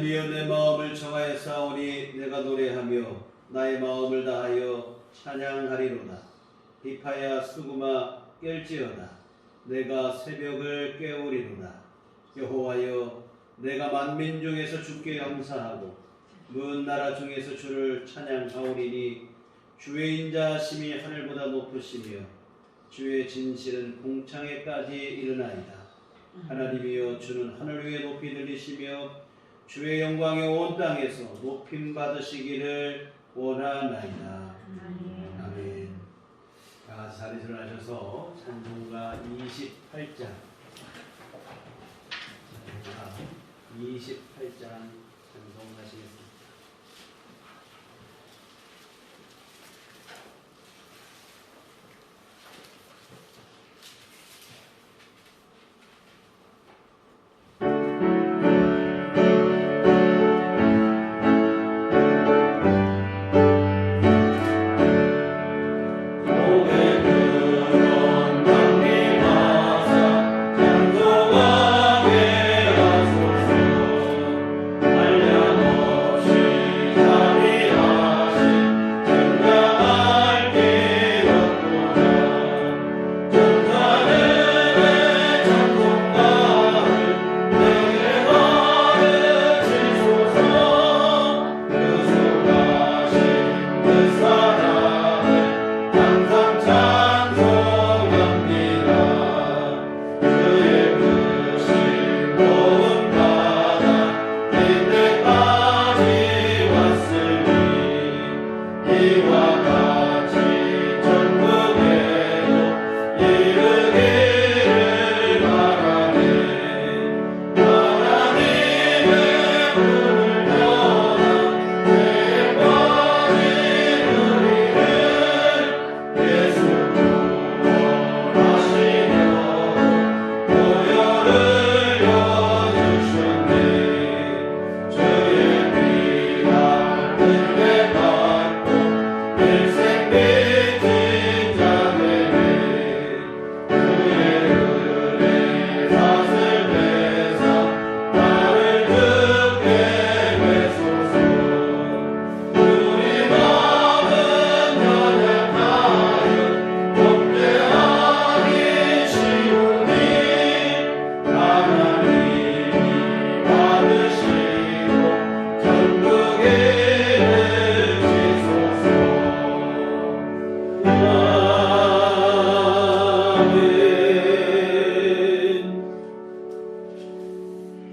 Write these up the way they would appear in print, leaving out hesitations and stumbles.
주여 내 마음을 정하였사오니 내가 노래하며 나의 마음을 다하여 찬양하리로다. 비파야 수구마 깰지어다. 내가 새벽을 깨우리로다. 여호와여, 내가 만민 중에서 주께 감사하고 먼 나라 중에서 주를 찬양하오리니 주의 인자하심이 하늘보다 높으시며 주의 진실은 공창에까지 이르나이다. 하나님이여, 주는 하늘 위에 높이 들리시며 주의 영광이 온 땅에서 높임 받으시기를 원하나이다. 아멘. 자, 자리 일어나셔서 찬송가 28장 28장 찬송하시겠습니다.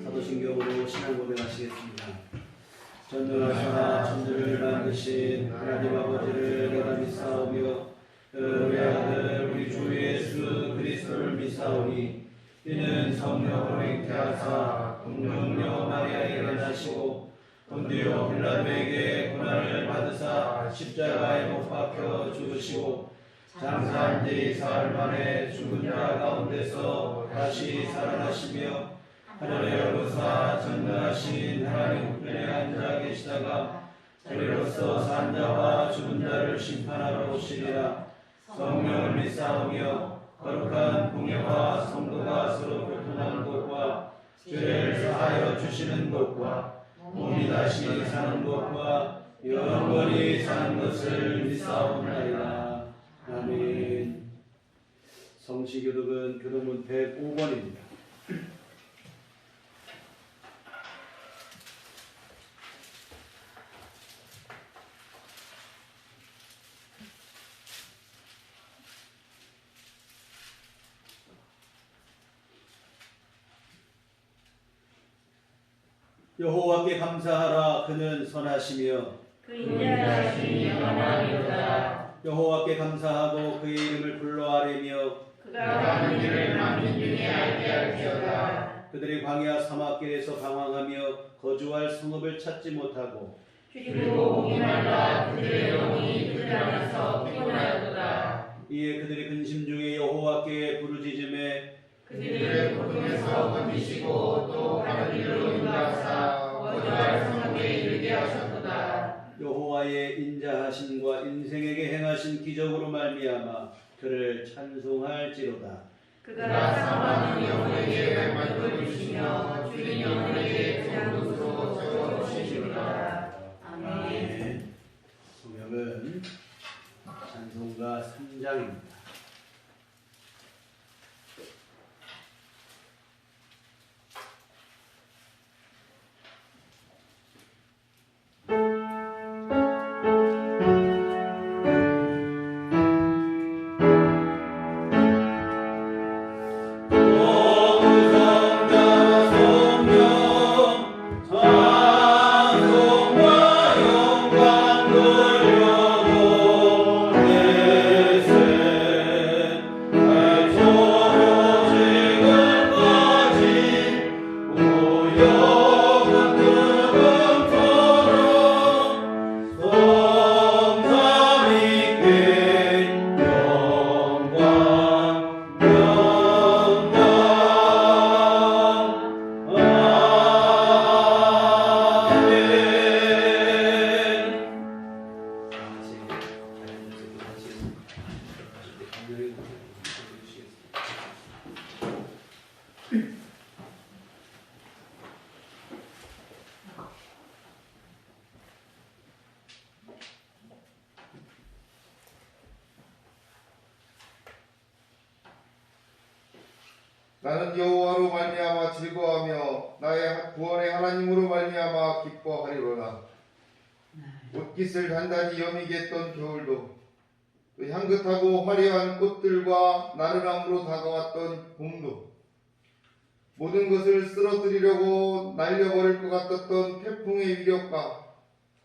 사도신경으로 신앙 고백하시겠습니다. 전능하시나 천지를 만드신 하나님 아버지를 내가 믿사오며 그의 아들 우리 주 예수 그리스도를 믿사오니 이는 성령으로 잉태하사 동정녀 마리아에게 나시고 본디오 빌라도에게 고난을 받으사 십자가에 못 박혀 죽으시고 장사한 지 사흘 만에 죽은 자 가운데서 다시 살아나시며 하늘에 오르사 전능하신 하나님 우편에 앉아 계시다가 저리로서 산 자와 죽은 자를 심판하러 오시리라. 성령을 믿사오며 거룩한 공예와 성도가 서로 교통하는 것과 죄를 사하여 주시는 것과 몸이 다시 사는 것과 영원히 사는 것을 믿사옵나이다. 아멘. 성시교독은 교독문 105번입니다. 여호와께 감사하라. 그는 선하시며 그 인자하심이 영원하리로다. 여호와께 감사하고 그의 이름을 불러아뢰며 그가 하는 일을 만민 중에 알게 할지어다. 그들이 광야 사막길에서 방황하며 거주할 성읍을 찾지 못하고 그리고 목이 말라 그들의 영이 그들 안에서 피곤하였도다. 이에 그들이 근심 중에 여호와께 부르짖음에 그들을 고통에서 건지시고 또 하는 일로 인도하사 거주할 성읍에 이르게 하셨도다. 여호와의 인자하심과 인생에게 행하신 기적으로 말미암아 그를 찬송할지로다. 그가 사모하는 영혼에게 만족을 주시며 주인 영혼에게 그냥 곳으로 세워주시리라. 아멘. 성경은 찬송가 3장입니다. 나는 여호와로 말미암아 즐거워하며 나의 구원의 하나님으로 말미암아 기뻐하리로다. 옷깃을 단단히 여미게 했던 겨울도 그 향긋하고 화려한 꽃들과 나른함으로 다가왔던 봄도 모든 것을 쓰러뜨리려고 날려버릴 것 같았던 태풍의 위력과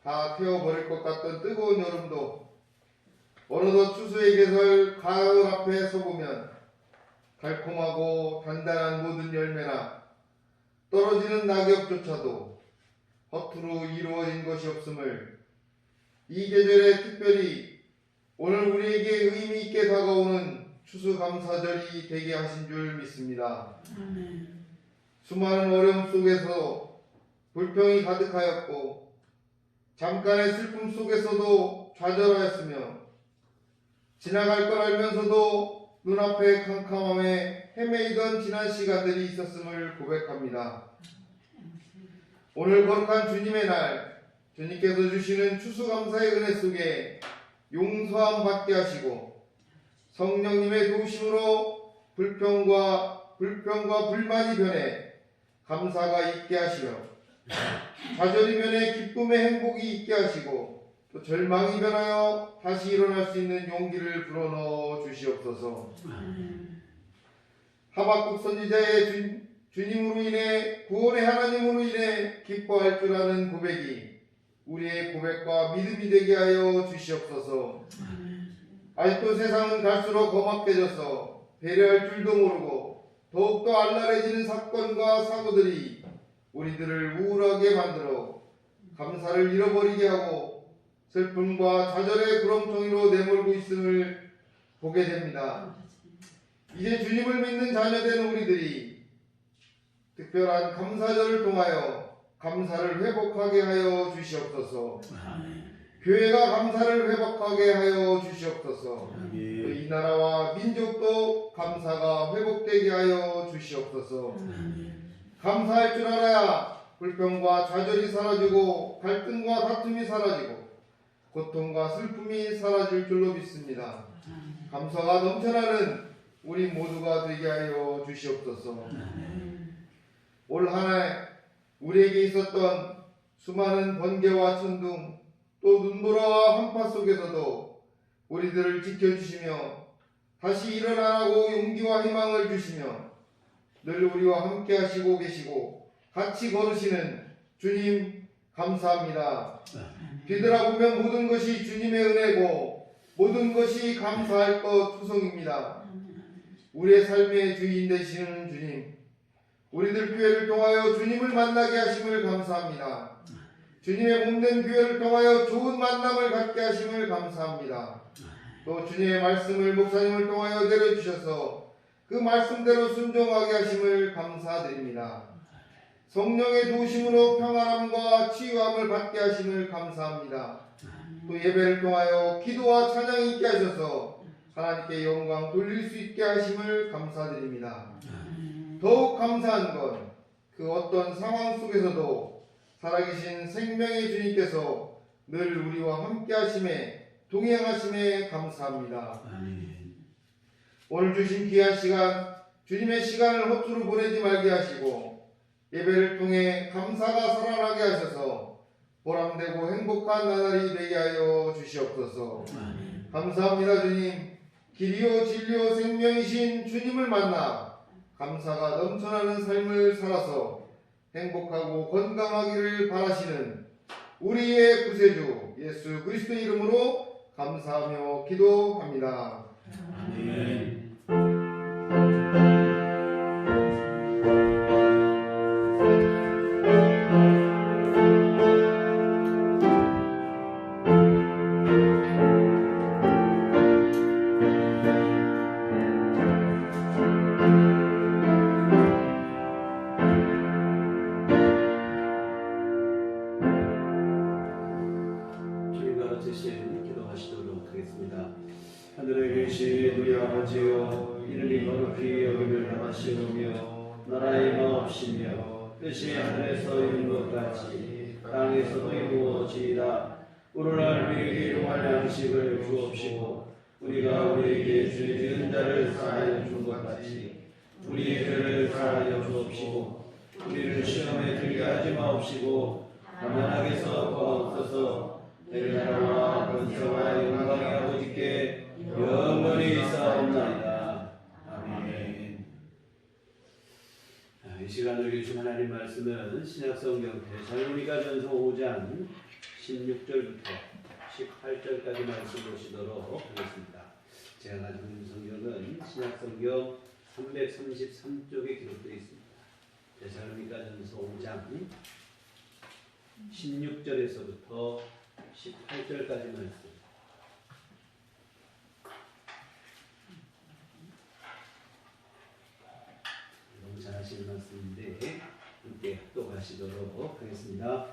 다 태워버릴 것 같던 뜨거운 여름도 어느덧 추수의 계절 가을 앞에 서보면 달콤하고 단단한 모든 열매나 떨어지는 낙엽조차도 허투루 이루어진 것이 없음을 이 계절에 특별히 오늘 우리에게 의미 있게 다가오는 추수감사절이 되게 하신 줄 믿습니다. 수많은 어려움 속에서 불평이 가득하였고 잠깐의 슬픔 속에서도 좌절하였으며 지나갈 걸 알면서도 눈앞에 캄캄함에 헤매이던 지난 시간들이 있었음을 고백합니다. 오늘 거룩한 주님의 날, 주님께서 주시는 추수감사의 은혜 속에 용서함 받게 하시고 성령님의 도우심으로 불평과 불만이 변해 감사가 있게 하시며 좌절이 변해 기쁨의 행복이 있게 하시고 또 절망이 변하여 다시 일어날 수 있는 용기를 불어넣어 주시옵소서. 하박국 선지자의 주님으로 인해 구원의 하나님으로 인해 기뻐할 줄 아는 고백이 우리의 고백과 믿음이 되게 하여 주시옵소서. 아직도 세상은 갈수록 험악해져서 배려할 줄도 모르고 더욱더 알랄해지는 사건과 사고들이 우리들을 우울하게 만들어 감사를 잃어버리게 하고 슬픔과 좌절의 구렁텅이로 내몰고 있음을 보게 됩니다. 이제 주님을 믿는 자녀된 우리들이 특별한 감사절을 통하여 감사를 회복하게 하여 주시옵소서. 교회가 감사를 회복하게 하여 주시옵소서. 이 나라와 민족도 감사가 회복되게 하여 주시옵소서. 감사할 줄 알아야 불평과 좌절이 사라지고 갈등과 다툼이 사라지고 고통과 슬픔이 사라질 줄로 믿습니다. 감사가 넘쳐나는 우리 모두가 되게 하여 주시옵소서. 올 한 해 우리에게 있었던 수많은 번개와 천둥 또 눈보라와 한파 속에서도 우리들을 지켜주시며 다시 일어나라고 용기와 희망을 주시며 늘 우리와 함께 하시고 계시고 같이 걸으시는 주님 감사합니다. 뒤돌아보면 모든 것이 주님의 은혜고 모든 것이 감사할 것 투성입니다. 우리의 삶의 주인 되시는 주님, 우리들 교회를 통하여 주님을 만나게 하심을 감사합니다. 주님의 몸된 교회를 통하여 좋은 만남을 갖게 하심을 감사합니다. 또 주님의 말씀을 목사님을 통하여 내려주셔서 그 말씀대로 순종하게 하심을 감사드립니다. 성령의 도우심으로 평안함과 치유함을 받게 하심을 감사합니다. 또 예배를 통하여 기도와 찬양이 있게 하셔서 하나님께 영광 돌릴 수 있게 하심을 감사드립니다. 더욱 감사한 건 그 어떤 상황 속에서도 살아계신 생명의 주님께서 늘 우리와 함께 하심에 동행하심에 감사합니다. 아멘. 오늘 주신 귀한 시간 주님의 시간을 허투루 보내지 말게 하시고 예배를 통해 감사가 살아나게 하셔서 보람되고 행복한 나날이 되게 하여 주시옵소서. 아멘. 감사합니다. 주님, 길이요 진리요 생명이신 주님을 만나 감사가 넘쳐나는 삶을 살아서 행복하고 건강하기를 바라시는 우리의 구세주 예수 그리스도 이름으로 감사하며 기도합니다. 아멘. 주님과 같으신 기도하시도록 하겠습니다. 하늘에 계신 우리 아버지여, 이름이 거룩히 여김을 당하시오며 나라의 마옵시며 뜻이 하늘에서 이룬 것 같이 땅에서도 이루어지이다. 오늘날 우리에게 일용할 양식을 주옵시고 우리가 우리에게 죄지은 자를 사하여 준 것 같이 우리의 죄를 사하여 주옵시고 우리를 시험에 들게 하지 마옵시고 다만 악에서 구하옵소서. 내 나라와 권세와 영광이 아버지께 영원히 있사옵나이다. 아멘. 이 시간을 주신 하나님 말씀은 신약성경 데살로니가전서 5장 16절부터 18절까지 말씀 보시도록 하겠습니다. 제가 가지고 있는 성경은 신약성경 333쪽에 기록되어 있습니다. 데살로니가전서 5장 16절에서부터 18절까지 말씀. 너무 잘하시는 말씀인데 함께 합독하시도록 하겠습니다.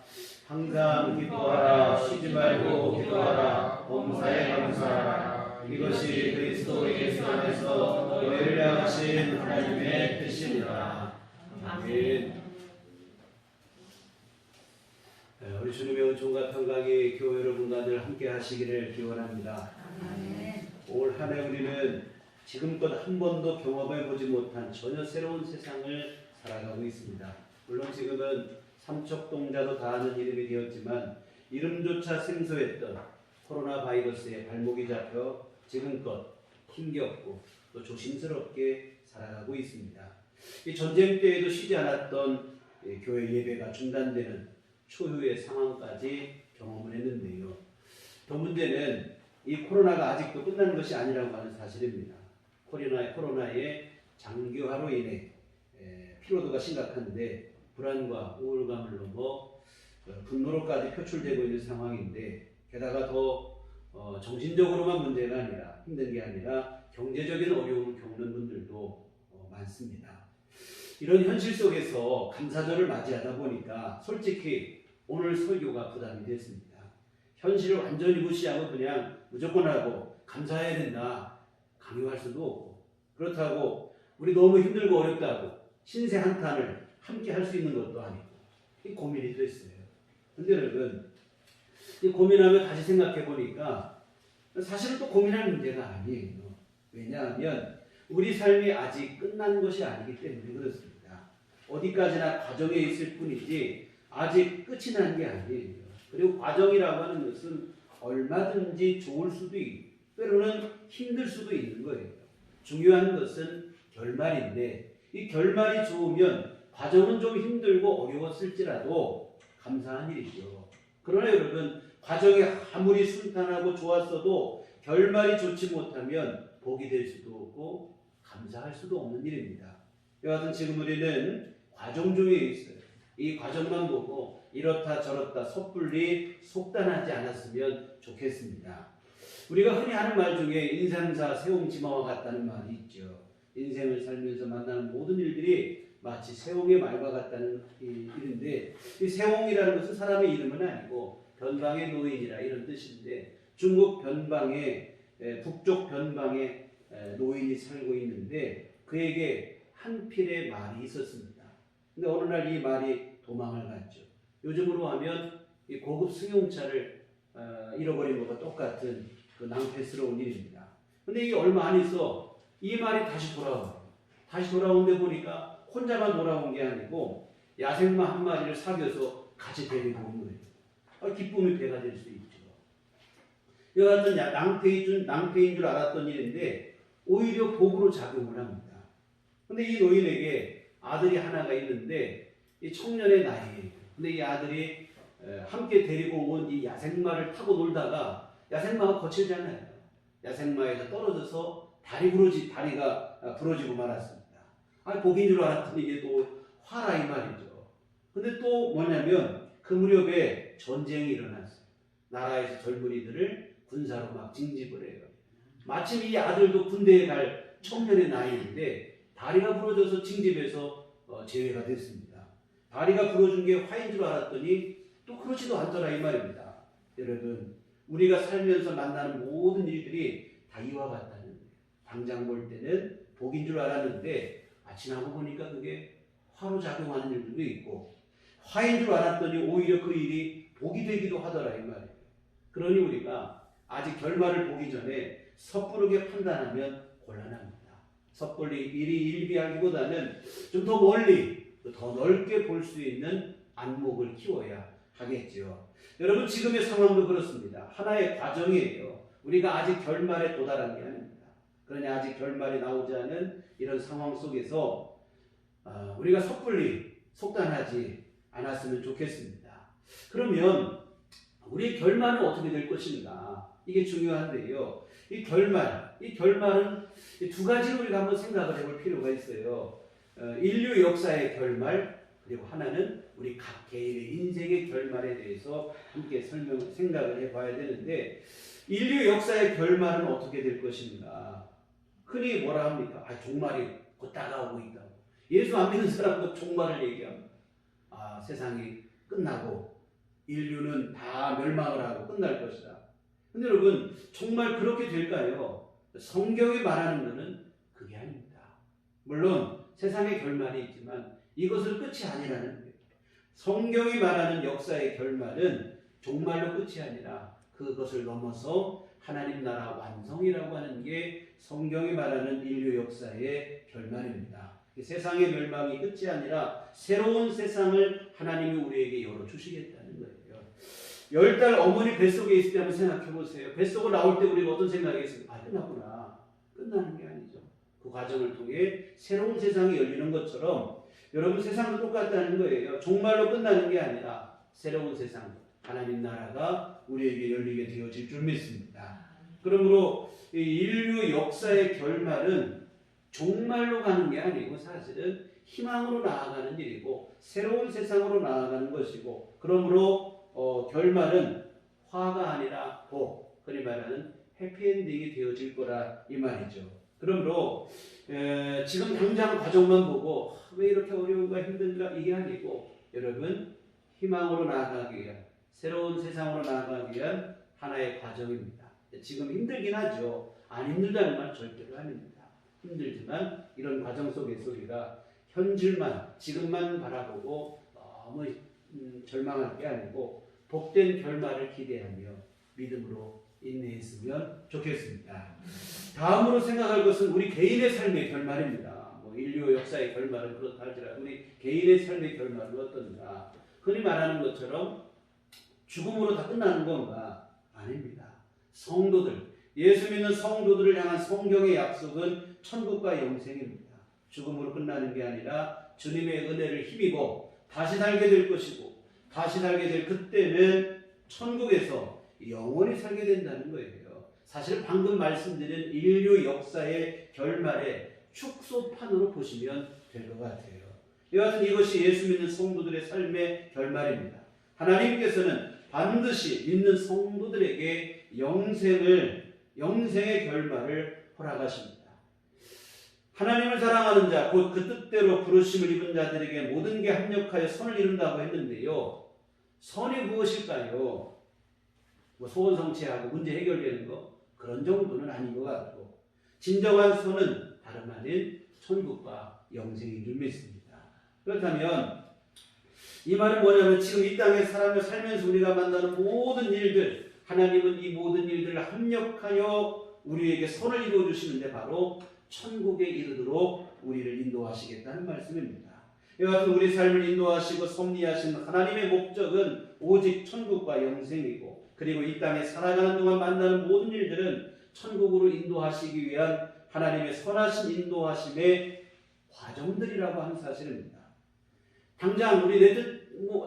항상 기도하라, 쉬지 말고 기도하라, 범사에 감사하라. 이것이 그리스도 예수 안에서 너희를 향하신 하나님의 뜻입니다. 아멘. 우리 주님의 은총과 평강이 교회 여러분과 늘 함께 하시기를 기원합니다. 올 한 해 우리는 지금껏 한 번도 경험해보지 못한 전혀 새로운 세상을 살아가고 있습니다. 물론 지금은 삼척동자도 다 아는 이름이 되었지만 이름조차 생소했던 코로나 바이러스에 발목이 잡혀 지금껏 힘겹고 또 조심스럽게 살아가고 있습니다. 이 전쟁 때에도 쉬지 않았던 교회 예배가 중단되는 초유의 상황까지 경험을 했는데요. 더 문제는 이 코로나가 아직도 끝나는 것이 아니라고 하는 사실입니다. 코로나의 장기화로 인해 피로도가 심각한데 불안과 우울감을 넘어 분노로까지 표출되고 있는 상황인데 게다가 더 정신적으로만 문제가 아니라 힘든 게 아니라 경제적인 어려움을 겪는 분들도 많습니다. 이런 현실 속에서 감사절을 맞이하다 보니까 솔직히 오늘 설교가 부담이 됐습니다. 현실을 완전히 무시하고 그냥 무조건 하고 감사해야 된다 강요할 수도 없고 그렇다고 우리 너무 힘들고 어렵다고 신세 한탄을 함께 할 수 있는 것도 아니고 이 고민이 됐어요. 근데 여러분 이 고민하며 다시 생각해 보니까 사실은 또 고민할 문제가 아니에요. 왜냐하면 우리 삶이 아직 끝난 것이 아니기 때문에 그렇습니다. 어디까지나 과정에 있을 뿐이지 아직 끝이 난 게 아니에요. 그리고 과정이라고 하는 것은 얼마든지 좋을 수도 있고 때로는 힘들 수도 있는 거예요. 중요한 것은 결말인데 이 결말이 좋으면 과정은 좀 힘들고 어려웠을지라도 감사한 일이죠. 그러나 여러분 과정이 아무리 순탄하고 좋았어도 결말이 좋지 못하면 복이 될 수도 없고 감사할 수도 없는 일입니다. 여하튼 지금 우리는 과정 중에 있어요. 이 과정만 보고 이렇다 저렇다 섣불리 속단하지 않았으면 좋겠습니다. 우리가 흔히 하는 말 중에 인생사 세옹지마와 같다는 말이 있죠. 인생을 살면서 만나는 모든 일들이 마치 세옹의 말과 같다는 일인데 이 세옹이라는 것은 사람의 이름은 아니고 변방의 노인이라 이런 뜻인데 중국 변방에 북쪽 변방에 노인이 살고 있는데 그에게 한 필의 말이 있었습니다. 근데 어느 날 이 말이 도망을 갔죠. 요즘으로 하면 이 고급 승용차를 잃어버린 것과 똑같은 그 낭패스러운 일입니다. 근데 이게 얼마 안 있어 이 말이 다시 돌아와요. 다시 돌아온데 보니까 혼자만 돌아온 게 아니고 야생마 한 마리를 사귀어서 같이 데리고 온 거예요. 기쁨이 배가 될 수 있죠. 이와 같은 낭패인 줄 알았던 일인데 오히려 복으로 작용을 합니다. 근데 이 노인에게 아들이 하나가 있는데 이 청년의 나이에요. 근데 이 아들이 함께 데리고 온 이 야생마를 타고 놀다가 야생마가 거칠잖아요. 야생마에서 떨어져서 다리가 부러지고 말았습니다. 복인 줄 알았더니 이게 또 화라 이 말이죠. 근데 또 뭐냐면 그 무렵에 전쟁이 일어났어요. 나라에서 젊은이들을 군사로 막 징집을 해요. 마침 이 아들도 군대에 갈 청년의 나이인데 다리가 부러져서 징집에서 제외가 됐습니다. 다리가 부러진 게 화인 줄 알았더니 또 그렇지도 않더라 이 말입니다. 여러분 우리가 살면서 만나는 모든 일들이 다 이와 같다는 거예요. 당장 볼 때는 복인 줄 알았는데 지나고 보니까 그게 화로 작용하는 일들도 있고 화인 줄 알았더니 오히려 그 일이 복이 되기도 하더라 이 말이에요. 그러니 우리가 아직 결말을 보기 전에 섣부르게 판단하면 곤란합니다. 섣불리 일비하기보다는 좀 더 멀리 더 넓게 볼 수 있는 안목을 키워야 하겠죠. 여러분 지금의 상황도 그렇습니다. 하나의 과정이에요. 우리가 아직 결말에 도달한 게 아닙니다. 그러니 아직 결말이 나오지 않은 이런 상황 속에서 우리가 섣불리 속단하지 않았으면 좋겠습니다. 그러면 우리의 결말은 어떻게 될 것인가? 이게 중요한데요. 이 결말은 두 가지로 우리가 한번 생각을 해볼 필요가 있어요. 인류 역사의 결말, 그리고 하나는 우리 각 개인의 인생의 결말에 대해서 함께 생각을 해봐야 되는데 인류 역사의 결말은 어떻게 될 것인가? 흔히 뭐라 합니까? 종말이 곧 다가오고 있다고. 예수 안 믿는 사람도 종말을 얘기합니다. 세상이 끝나고 인류는 다 멸망을 하고 끝날 것이다. 근데 여러분 정말 그렇게 될까요? 성경이 말하는 것은 그게 아닙니다. 물론 세상의 결말이 있지만 이것은 끝이 아니라는 거예요. 성경이 말하는 역사의 결말은 종말로 끝이 아니라 그것을 넘어서 하나님 나라 완성이라고 하는 게 성경이 말하는 인류 역사의 결말입니다. 세상의 멸망이 끝이 아니라 새로운 세상을 하나님이 우리에게 열어주시겠다는 거예요. 10달 어머니 뱃속에 있을 때 한번 생각해 보세요. 뱃속을 나올 때 우리가 어떤 생각이 있습니까? 끝났구나. 끝나는 게 아니죠. 그 과정을 통해 새로운 세상이 열리는 것처럼 여러분 세상도 똑같다는 거예요. 종말로 끝나는 게 아니라 새로운 세상, 하나님 나라가 우리에게 열리게 되어질 줄 믿습니다. 그러므로 이 인류 역사의 결말은 종말로 가는 게 아니고 사실은 희망으로 나아가는 일이고 새로운 세상으로 나아가는 것이고 그러므로 결말은 화가 아니라 복, 흔히 말하는 해피엔딩이 되어질 거라 이 말이죠. 그러므로 지금 당장 과정만 보고 왜 이렇게 어려운가 힘든가 이게 아니고 여러분 희망으로 나아가기 위한 새로운 세상으로 나아가기 위한 하나의 과정입니다. 지금 힘들긴 하죠. 안 힘들다는 말 절대로 아닙니다. 힘들지만 이런 과정 속에서 우리가 현실만 지금만 바라보고 너무 절망할 게 아니고 복된 결말을 기대하며 믿음으로 인내했으면 좋겠습니다. 다음으로 생각할 것은 우리 개인의 삶의 결말입니다. 인류 역사의 결말은 그렇다 할지라도 우리 개인의 삶의 결말은 어떤가? 흔히 말하는 것처럼 죽음으로 다 끝나는 건가? 아닙니다. 성도들, 예수 믿는 성도들을 향한 성경의 약속은 천국과 영생입니다. 죽음으로 끝나는 게 아니라 주님의 은혜를 힘입어 다시 살게 될 것이고 다시 살게 될 그때는 천국에서 영원히 살게 된다는 거예요. 사실 방금 말씀드린 인류 역사의 결말의 축소판으로 보시면 될 것 같아요. 여하튼 이것이 예수 믿는 성도들의 삶의 결말입니다. 하나님께서는 반드시 믿는 성도들에게 영생의 결말을 허락하십니다. 하나님을 사랑하는 자, 곧 그 뜻대로 부르심을 입은 자들에게 모든 게 합력하여 선을 이룬다고 했는데요. 선이 무엇일까요? 소원 성취하고 문제 해결되는 거? 그거 그런 정도는 아닌 것 같고 진정한 선은 다름 아닌 천국과 영생인 줄 믿습니다. 그렇다면 이 말은 뭐냐면 지금 이 땅에 사람을 살면서 우리가 만나는 모든 일들 하나님은 이 모든 일들을 합력하여 우리에게 선을 이루어 주시는데 바로 천국에 이르도록 우리를 인도하시겠다는 말씀입니다. 이와 같은 우리 삶을 인도하시고 섭리하신 하나님의 목적은 오직 천국과 영생이고 그리고 이 땅에 살아가는 동안 만나는 모든 일들은 천국으로 인도하시기 위한 하나님의 선하신 인도하심의 과정들이라고 하는 사실입니다. 당장 우리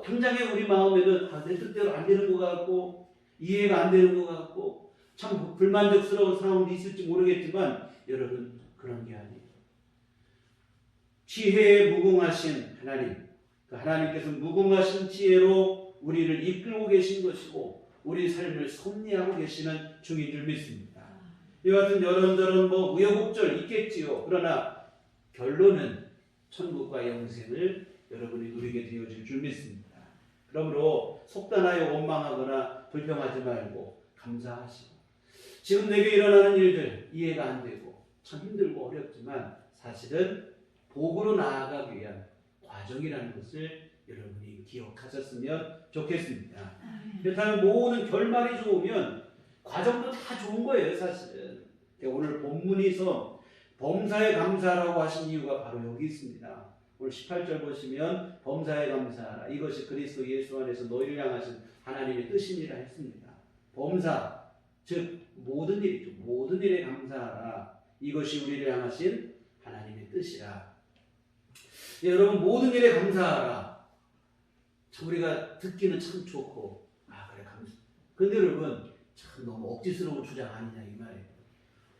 당장에 우리 마음에는 내 뜻대로 안 되는 것 같고 이해가 안 되는 것 같고 참 불만족스러운 상황도 있을지 모르겠지만 여러분 그런 게 아니에요. 지혜에 무궁하신 하나님, 그 하나님께서 무궁하신 지혜로 우리를 이끌고 계신 것이고 우리 삶을 섭리하고 계시는 중인 줄 믿습니다. 이와 같은 여런저런 우여곡절 있겠지요. 그러나 결론은 천국과 영생을 여러분이 누리게 되어질 줄 믿습니다. 그러므로 속단하여 원망하거나 불평하지 말고 감사하시고 지금 내게 일어나는 일들 이해가 안 되고 참 힘들고 어렵지만 사실은 복으로 나아가기 위한 과정이라는 것을 여러분이 기억하셨으면 좋겠습니다. 그렇다면 모든 결말이 좋으면 과정도 다 좋은 거예요. 사실은 오늘 본문에서 범사에 감사하라고 하신 이유가 바로 여기 있습니다. 오늘 18절 보시면 범사에 감사하라. 이것이 그리스도 예수 안에서 너희를 향하신 하나님의 뜻이니라 했습니다. 범사, 즉 모든 일이죠. 모든 일에 감사하라. 이것이 우리를 향하신 하나님의 뜻이라. 예, 여러분 모든 일에 감사하라. 참 우리가 듣기는 참 좋고 그래 감사. 근데 여러분 참 너무 억지스러운 주장 아니냐 이 말이에요.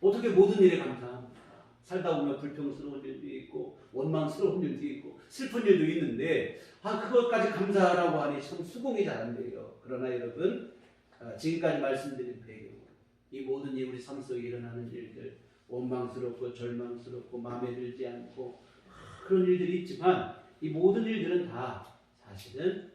어떻게 모든 일에 감사합니까? 살다 보면 불평스러운 일도 있고 원망스러운 일도 있고 슬픈 일도 있는데 그것까지 감사하라고 하니 참 수긍이 잘 안 돼요. 그러나 여러분 지금까지 말씀드린 배경 이 모든 일 우리 삶 속에 일어나는 일들 원망스럽고 절망스럽고 마음에 들지 않고 그런 일들이 있지만 이 모든 일들은 다 사실은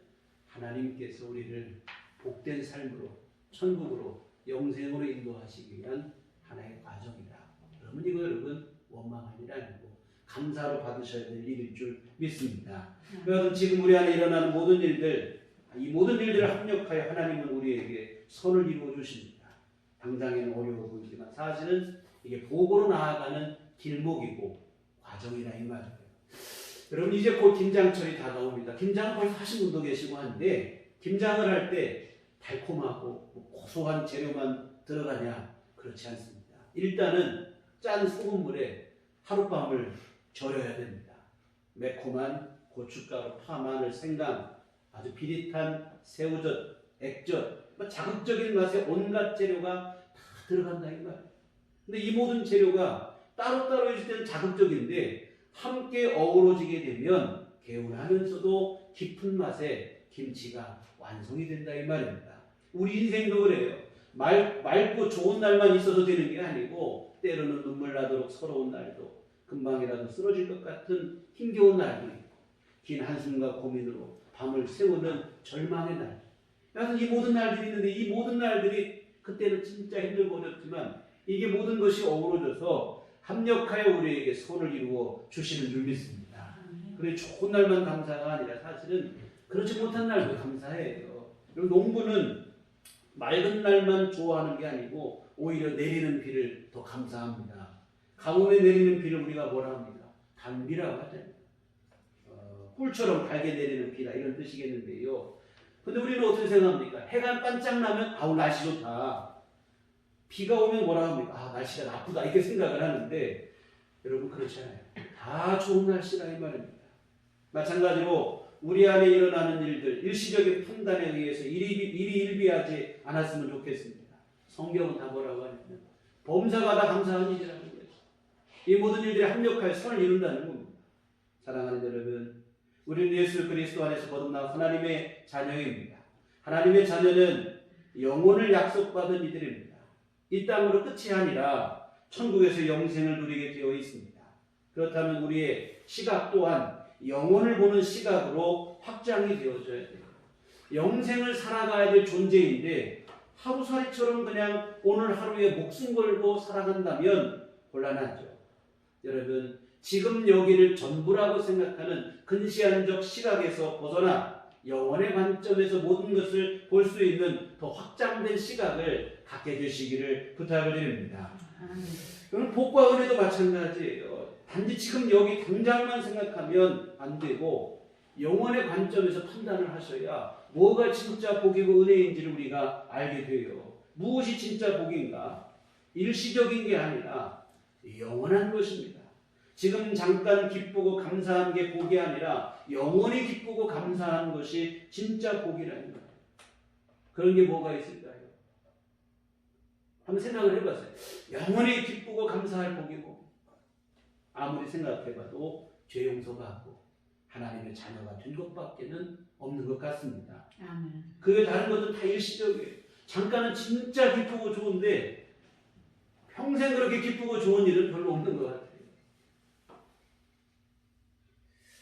하나님께서 우리를 복된 삶으로 천국으로 영생으로 인도하시기 위한 하나의 과정이다. 그러면 이거 여러분 원망할 일 아니고 감사로 받으셔야 될 일일 줄 믿습니다. 여러분 지금 우리 안에 일어나는 모든 일들 이 모든 일들을 합력하여 하나님은 우리에게 선을 이루어 주십니다. 당장에는 어려워 보이지만 사실은 이게 복으로 나아가는 길목이고 과정이라 이 말이에요. 여러분 이제 곧 김장철이 다가옵니다. 김장은 벌써 하신 분도 계시고 한데 김장을 할 때 달콤하고 고소한 재료만 들어가냐? 그렇지 않습니다. 일단은 짠 소금물에 하룻밤을 절여야 됩니다. 매콤한 고춧가루, 파, 마늘, 생강, 아주 비릿한 새우젓, 액젓, 자극적인 맛의 온갖 재료가 다 들어간다 이 말이에요. 근데 이 모든 재료가 따로따로 있을 때는 자극적인데 함께 어우러지게 되면 개운하면서도 깊은 맛의 김치가 완성이 된다 이 말입니다. 우리 인생도 그래요. 맑고 좋은 날만 있어도 되는 게 아니고 때로는 눈물 나도록 서러운 날도 금방이라도 쓰러질 것 같은 힘겨운 날도 있고 긴 한숨과 고민으로 밤을 새우는 절망의 날. 여하튼 이 모든 날들이 있는데 이 모든 날들이 그때는 진짜 힘들고 어렵지만 이게 모든 것이 어우러져서 합력하여 우리에게 선을 이루어 주시는 줄 믿습니다. 그래 좋은 날만 감사가 아니라 사실은 그렇지 못한 날도 감사해요. 그리고 농부는 맑은 날만 좋아하는 게 아니고 오히려 내리는 비를 더 감사합니다. 가뭄에 내리는 비를 우리가 뭐라 합니까? 단비라고 하잖아요. 꿀처럼 달게 내리는 비다 이런 뜻이겠는데요. 근데 우리는 어떻게 생각합니까? 해가 반짝 나면 날씨 좋다. 비가 오면 뭐라 합니까? 날씨가 나쁘다 이렇게 생각을 하는데 여러분 그렇지 않아요. 다 좋은 날씨라 이 말입니다. 마찬가지로 우리 안에 일어나는 일들 일시적인 판단에 의해서 일희일비하지 않았으면 좋겠습니다. 성경은 다 뭐라고 하냐면 범사가 다 감사한 일이라는 거예요. 이 모든 일들이 합력하여 선을 이룬다는 겁니다. 사랑하는 여러분, 우리는 예수 그리스도 안에서 거듭난 하나님의 자녀입니다. 하나님의 자녀는 영혼을 약속받은 이들입니다. 이 땅으로 끝이 아니라 천국에서 영생을 누리게 되어 있습니다. 그렇다면 우리의 시각 또한 영혼을 보는 시각으로 확장이 되어져야 돼요. 영생을 살아가야 될 존재인데 하루살이처럼 그냥 오늘 하루에 목숨 걸고 살아간다면 곤란하죠. 여러분, 지금 여기를 전부라고 생각하는 근시안적 시각에서 벗어나 영원의 관점에서 모든 것을 볼 수 있는 더 확장된 시각을 갖게 되시기를 부탁을 드립니다. 그럼 복과 은혜도 마찬가지예요. 단지 지금 여기 당장만 생각하면 안 되고 영원의 관점에서 판단을 하셔야 뭐가 진짜 복이고 은혜인지를 우리가 알게 돼요. 무엇이 진짜 복인가? 일시적인 게 아니라 영원한 것입니다. 지금 잠깐 기쁘고 감사한 게 복이 아니라 영원히 기쁘고 감사한 것이 진짜 복이라는 거예요. 그런 게 뭐가 있을까요? 한번 생각을 해봤어요. 영원히 기쁘고 감사할 복이고 아무리 생각해봐도 죄 용서받고 하나님의 자녀가 된 것밖에는 없는 것 같습니다. 아멘. 그 다른 것은 다 일시적이에요. 잠깐은 진짜 기쁘고 좋은데 평생 그렇게 기쁘고 좋은 일은 별로 없는 것 같아요.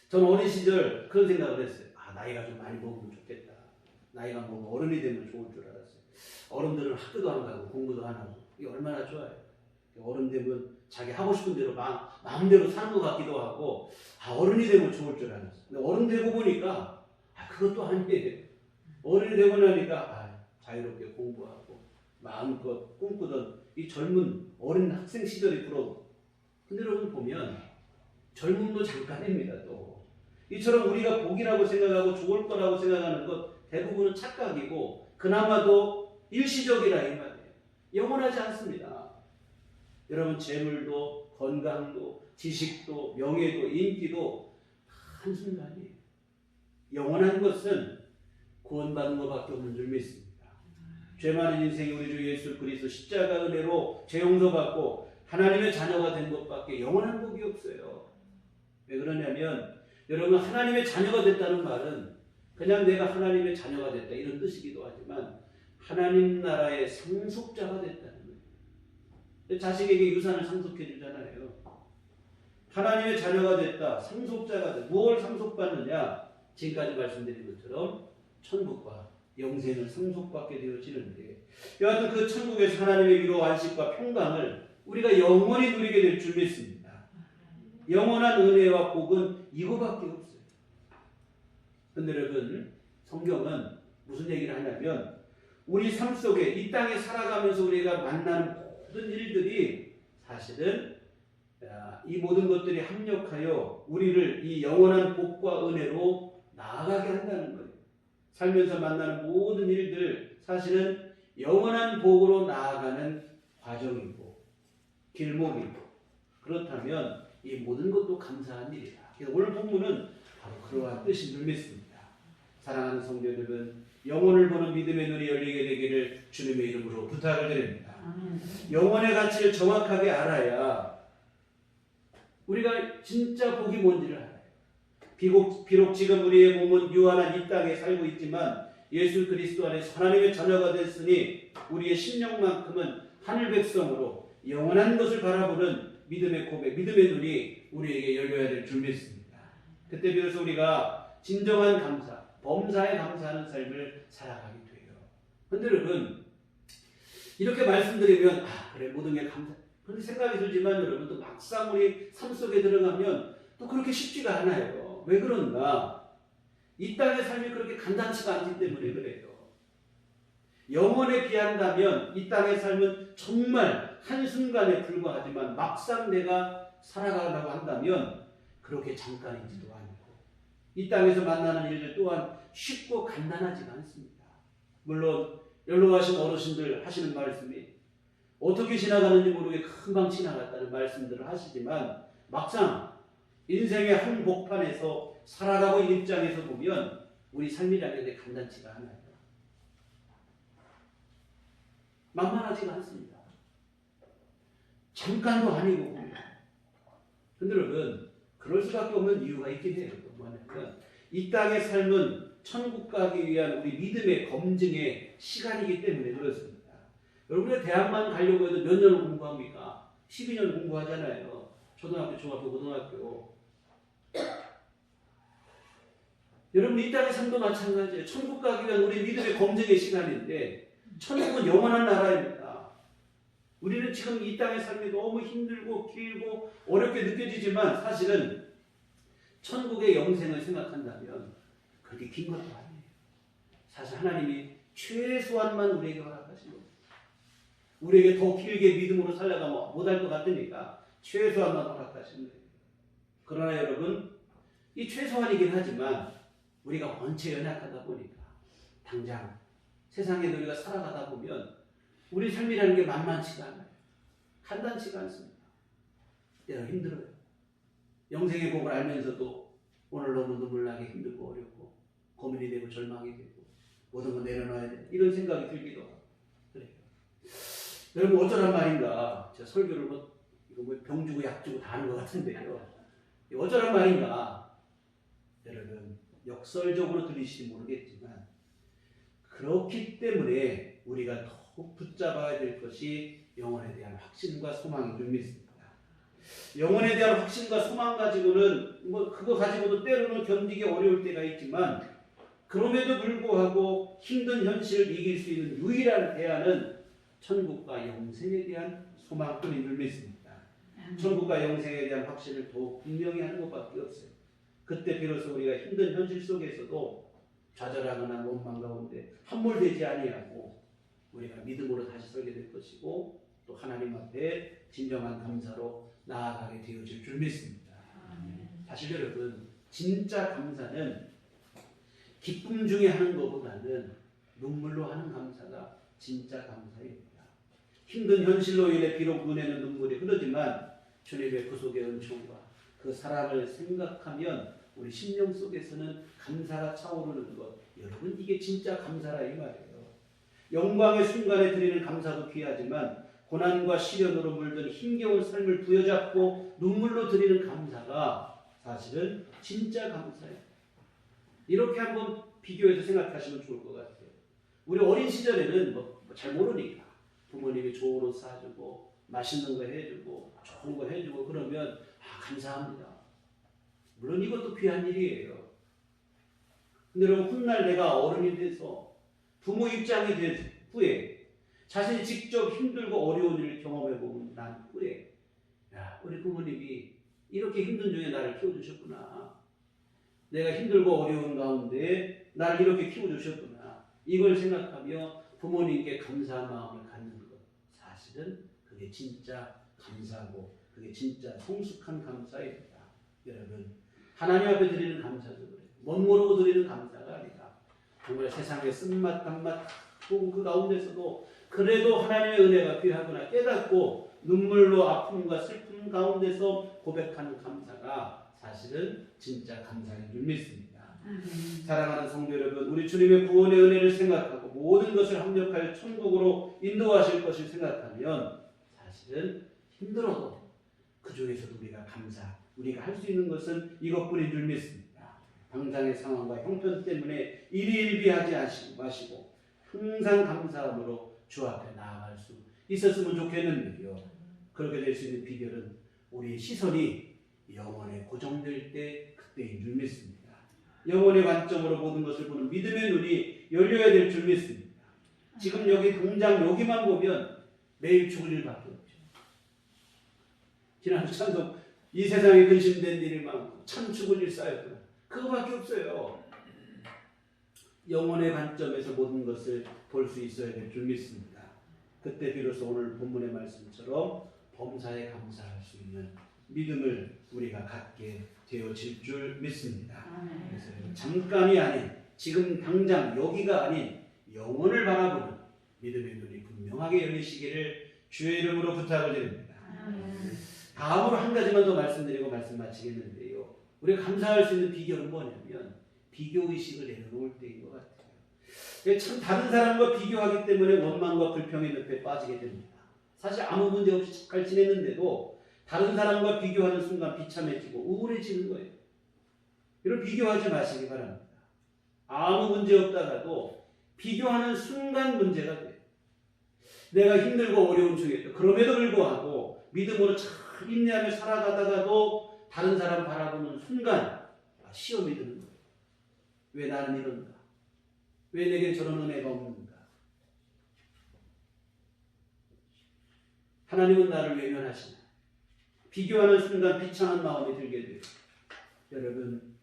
저는 어린 시절 그런 생각을 했어요. 나이가 좀 많이 먹으면 좋겠다. 나이가 먹으면 어른이 되면 좋을 줄 알았어요. 어른들은 학교도 안 가고 공부도 안 하고 이게 얼마나 좋아요. 어른 되면 자기 하고 싶은 대로 마음대로 사는 것 같기도 하고 어른이 되면 좋을 줄 알았어요. 근데 어른 되고 보니까 그것도 아니에요. 어른이 되고 나니까 자유롭게 공부하고 마음껏 꿈꾸던 이 젊은 어린 학생 시절이 부러워. 근데 여러분 보면 젊음도 잠깐입니다. 또 이처럼 우리가 복이라고 생각하고 좋을 거라고 생각하는 것 대부분은 착각이고 그나마도 일시적이라 이 말이에요. 영원하지 않습니다. 여러분 재물도 건강도 지식도 명예도 인기도 한순간이에요. 영원한 것은 구원받는 것밖에 없는 줄 믿습니다. 죄 많은 인생이 우리 주 예수 그리스도 십자가 은혜로 죄 용서받고 하나님의 자녀가 된 것밖에 영원한 복이 없어요. 왜 그러냐면 여러분 하나님의 자녀가 됐다는 말은 그냥 내가 하나님의 자녀가 됐다 이런 뜻이기도 하지만 하나님 나라의 상속자가 됐다는 거예요. 자식에게 유산을 상속해 주잖아요. 하나님의 자녀가 됐다. 상속자가 됐다. 무엇을 상속받느냐? 지금까지 말씀드린 것처럼 천국과 영생을 상속받게 되어지는데 여하튼 그 천국에서 하나님의 위로 안식과 평강을 우리가 영원히 누리게 될 줄 믿습니다. 영원한 은혜와 복은 이거밖에 없어요. 근데 여러분 성경은 무슨 얘기를 하냐면 우리 삶 속에 이 땅에 살아가면서 우리가 만나는 모든 일들이 사실은 이 모든 것들이 합력하여 우리를 이 영원한 복과 은혜로 나아가게 한다는 거예요. 살면서 만나는 모든 일들 사실은 영원한 복으로 나아가는 과정이고 길목이고 그렇다면 이 모든 것도 감사한 일이다. 오늘 본문은 바로 그러한 뜻인 줄 믿습니다. 사랑하는 성도 여러분, 영혼을 보는 믿음의 눈이 열리게 되기를 주님의 이름으로 부탁을 드립니다. 영혼의 가치를 정확하게 알아야 우리가 진짜 복이 뭔지를 알아요. 비록 지금 우리의 몸은 유한한 이 땅에 살고 있지만 예수 그리스도 안에서 하나님의 자녀가 됐으니 우리의 심령만큼은 하늘 백성으로 영원한 것을 바라보는 믿음의 고백, 믿음의 눈이 우리에게 열려야 될 줄 믿습니다. 그때 비로소 우리가 진정한 감사, 범사에 감사하는 삶을 살아가게 돼요. 그런데 여러분 이렇게 말씀드리면 그래 모든 게 감사 그런데 생각이 들지만 여러분 또 막상 우리 삶 속에 들어가면 또 그렇게 쉽지가 않아요. 왜 그런가? 이 땅의 삶이 그렇게 간단치가 않기 때문에 그래요. 영원에 비한다면 이 땅의 삶은 정말 한순간에 불과하지만 막상 내가 살아가려고 한다면 그렇게 잠깐이지도 않고 이 땅에서 만나는 일들 또한 쉽고 간단하지가 않습니다. 물론 연로하신 어르신들 하시는 말씀이 어떻게 지나가는지 모르게 금방 지나갔다는 말씀들을 하시지만 막상 인생의 한 복판에서 살아가고 있는 입장에서 보면 우리 삶이라는 게 간단치가 않아요. 만만하지가 않습니다. 잠깐도 아니고. 근데 여러분 그럴 수밖에 없는 이유가 있긴 해요. 뭐냐면 이 땅의 삶은 천국 가기 위한 우리 믿음의 검증의 시간이기 때문에 그렇습니다. 여러분의 대학만 가려고 해도 몇 년을 공부합니까? 12년 공부하잖아요. 초등학교, 중학교, 고등학교. 여러분 이 땅의 삶도 마찬가지예요. 천국 가기 위한 우리 믿음의 검증의 시간인데 천국은 영원한 나라입니다. 우리는 지금 이 땅의 삶이 너무 힘들고 길고 어렵게 느껴지지만 사실은 천국의 영생을 생각한다면 그렇게 긴 것도 아니에요. 사실 하나님이 최소한만 우리에게 허락하신 겁니다. 우리에게 더 길게 믿음으로 살려가면 못할 것 같으니까 최소한만 허락하신 거예요. 그러나 여러분, 이 최소한이긴 하지만 우리가 원체 연약하다 보니까 당장 세상에 우리가 살아가다 보면 우리 삶이라는 게 만만치가 않아요. 간단치가 않습니다. 때로 힘들어요. 영생의 복을 알면서도 오늘 너무 눈물 나게 힘들고 어렵고 고민이 되고 절망이 되고 모든 거 내려놔야 돼. 이런 생각이 들기도 하고 그래요. 여러분 어쩌란 말인가. 제가 설교를 이거 병 주고 약 주고 다 하는 것 같은데요. 어쩌란 말인가. 여러분 역설적으로 들리실지 모르겠지만 그렇기 때문에 우리가 더욱 붙잡아야 될 것이 영혼에 대한 확신과 소망인 줄 믿습니다. 영혼에 대한 확신과 소망 가지고는 그거 가지고도 때로는 견디기 어려울 때가 있지만 그럼에도 불구하고 힘든 현실을 이길 수 있는 유일한 대안은 천국과 영생에 대한 소망뿐인 줄 믿습니다. 천국과 영생에 대한 확신을 더욱 분명히 하는 것밖에 없어요. 그때 비로소 우리가 힘든 현실 속에서도 좌절하거나 원망 가운데 함몰되지 아니하고 우리가 믿음으로 다시 서게 될 것이고 또 하나님 앞에 진정한 감사로 나아가게 되어질 줄 믿습니다. 사실 여러분 진짜 감사는 기쁨 중에 하는 것보다는 눈물로 하는 감사가 진짜 감사입니다. 힘든 현실로 인해 비록 눈에는 눈물이 흐르지만 주님의 구속의 은총과 그 사랑을 생각하면 우리 심령 속에서는 감사가 차오르는 것. 여러분 이게 진짜 감사라 이 말이에요. 영광의 순간에 드리는 감사도 귀하지만 고난과 시련으로 물든 힘겨운 삶을 부여잡고 눈물로 드리는 감사가 사실은 진짜 감사예요. 이렇게 한번 비교해서 생각하시면 좋을 것 같아요. 우리 어린 시절에는 잘 모르니까 부모님이 좋은 옷 사주고 맛있는 거 해주고 좋은 거 해주고 그러면 감사합니다. 물론 이것도 귀한 일이에요. 근데 여러분 훗날 내가 어른이 돼서 부모 입장이 된 후에 자신이 직접 힘들고 어려운 일을 경험해보고 난 후에 우리 부모님이 이렇게 힘든 중에 나를 키워주셨구나. 내가 힘들고 어려운 가운데 나를 이렇게 키워주셨구나. 이걸 생각하며 부모님께 감사한 마음을 갖는 것. 사실은 그게 진짜 감사고 그게 진짜 성숙한 감사입니다. 여러분 하나님 앞에 드리는 감사도 그래요. 멋 모르고 드리는 감사가 아니라 정말 세상의 쓴맛 단맛 혹은 그 가운데서도 그래도 하나님의 은혜가 귀하구나 깨닫고 눈물로 아픔과 슬픔 가운데서 고백하는 감사가 사실은 진짜 감사인 줄 믿습니다. 사랑하는 성도 여러분, 우리 주님의 구원의 은혜를 생각하고 모든 것을 합력하여 천국으로 인도하실 것을 생각하면 사실은 힘들어도 그 중에서도 우리가 할 수 있는 것은 이것뿐인 줄 믿습니다. 당장의 상황과 형편 때문에 일희일비하지 마시고 항상 감사함으로 주 앞에 나아갈 수 있었으면 좋겠는데요. 그렇게 될 수 있는 비결은 우리의 시선이 영혼에 고정될 때 그때인 줄 믿습니다. 영혼의 관점으로 모든 것을 보는 믿음의 눈이 열려야 될 줄 믿습니다. 지금 여기 당장 여기만 보면 매일 죽을 일밖에 없죠. 지난주 찬송 이 세상에 근심된 일이 많고 참 죽을 일 쌓였구나. 그거밖에 없어요. 영혼의 관점에서 모든 것을 볼 수 있어야 될 줄 믿습니다. 그때 비로소 오늘 본문의 말씀처럼 범사에 감사할 수 있는 믿음을 우리가 갖게 되어질 줄 믿습니다. 그래서 잠깐이 아닌 지금 당장 여기가 아닌 영혼을 바라보는 믿음의 눈이 분명하게 열리시기를 주의 이름으로 부탁을 드립니다. 다음으로 한 가지만 더 말씀드리고 말씀 마치겠는데요. 우리가 감사할 수 있는 비결은 뭐냐면 비교의식을 내려놓을 때인 것 같아요. 참 다른 사람과 비교하기 때문에 원망과 불평의 늪에 빠지게 됩니다. 사실 아무 문제 없이 잘 지냈는데도 다른 사람과 비교하는 순간 비참해지고 우울해지는 거예요. 이런 비교하지 마시기 바랍니다. 아무 문제 없다가도 비교하는 순간 문제가 돼요. 내가 힘들고 어려운 중에도 그럼에도 불구하고 믿음으로 잘 인내하며 살아가다가도 다른 사람 바라보는 순간 시험이 드는 거예요. 왜 나는 이런가? 왜 내게 저런 은혜가 없는가? 하나님은 나를 외면하시나? 비교하는 순간 비참한 마음이 들게 돼요. 여러분,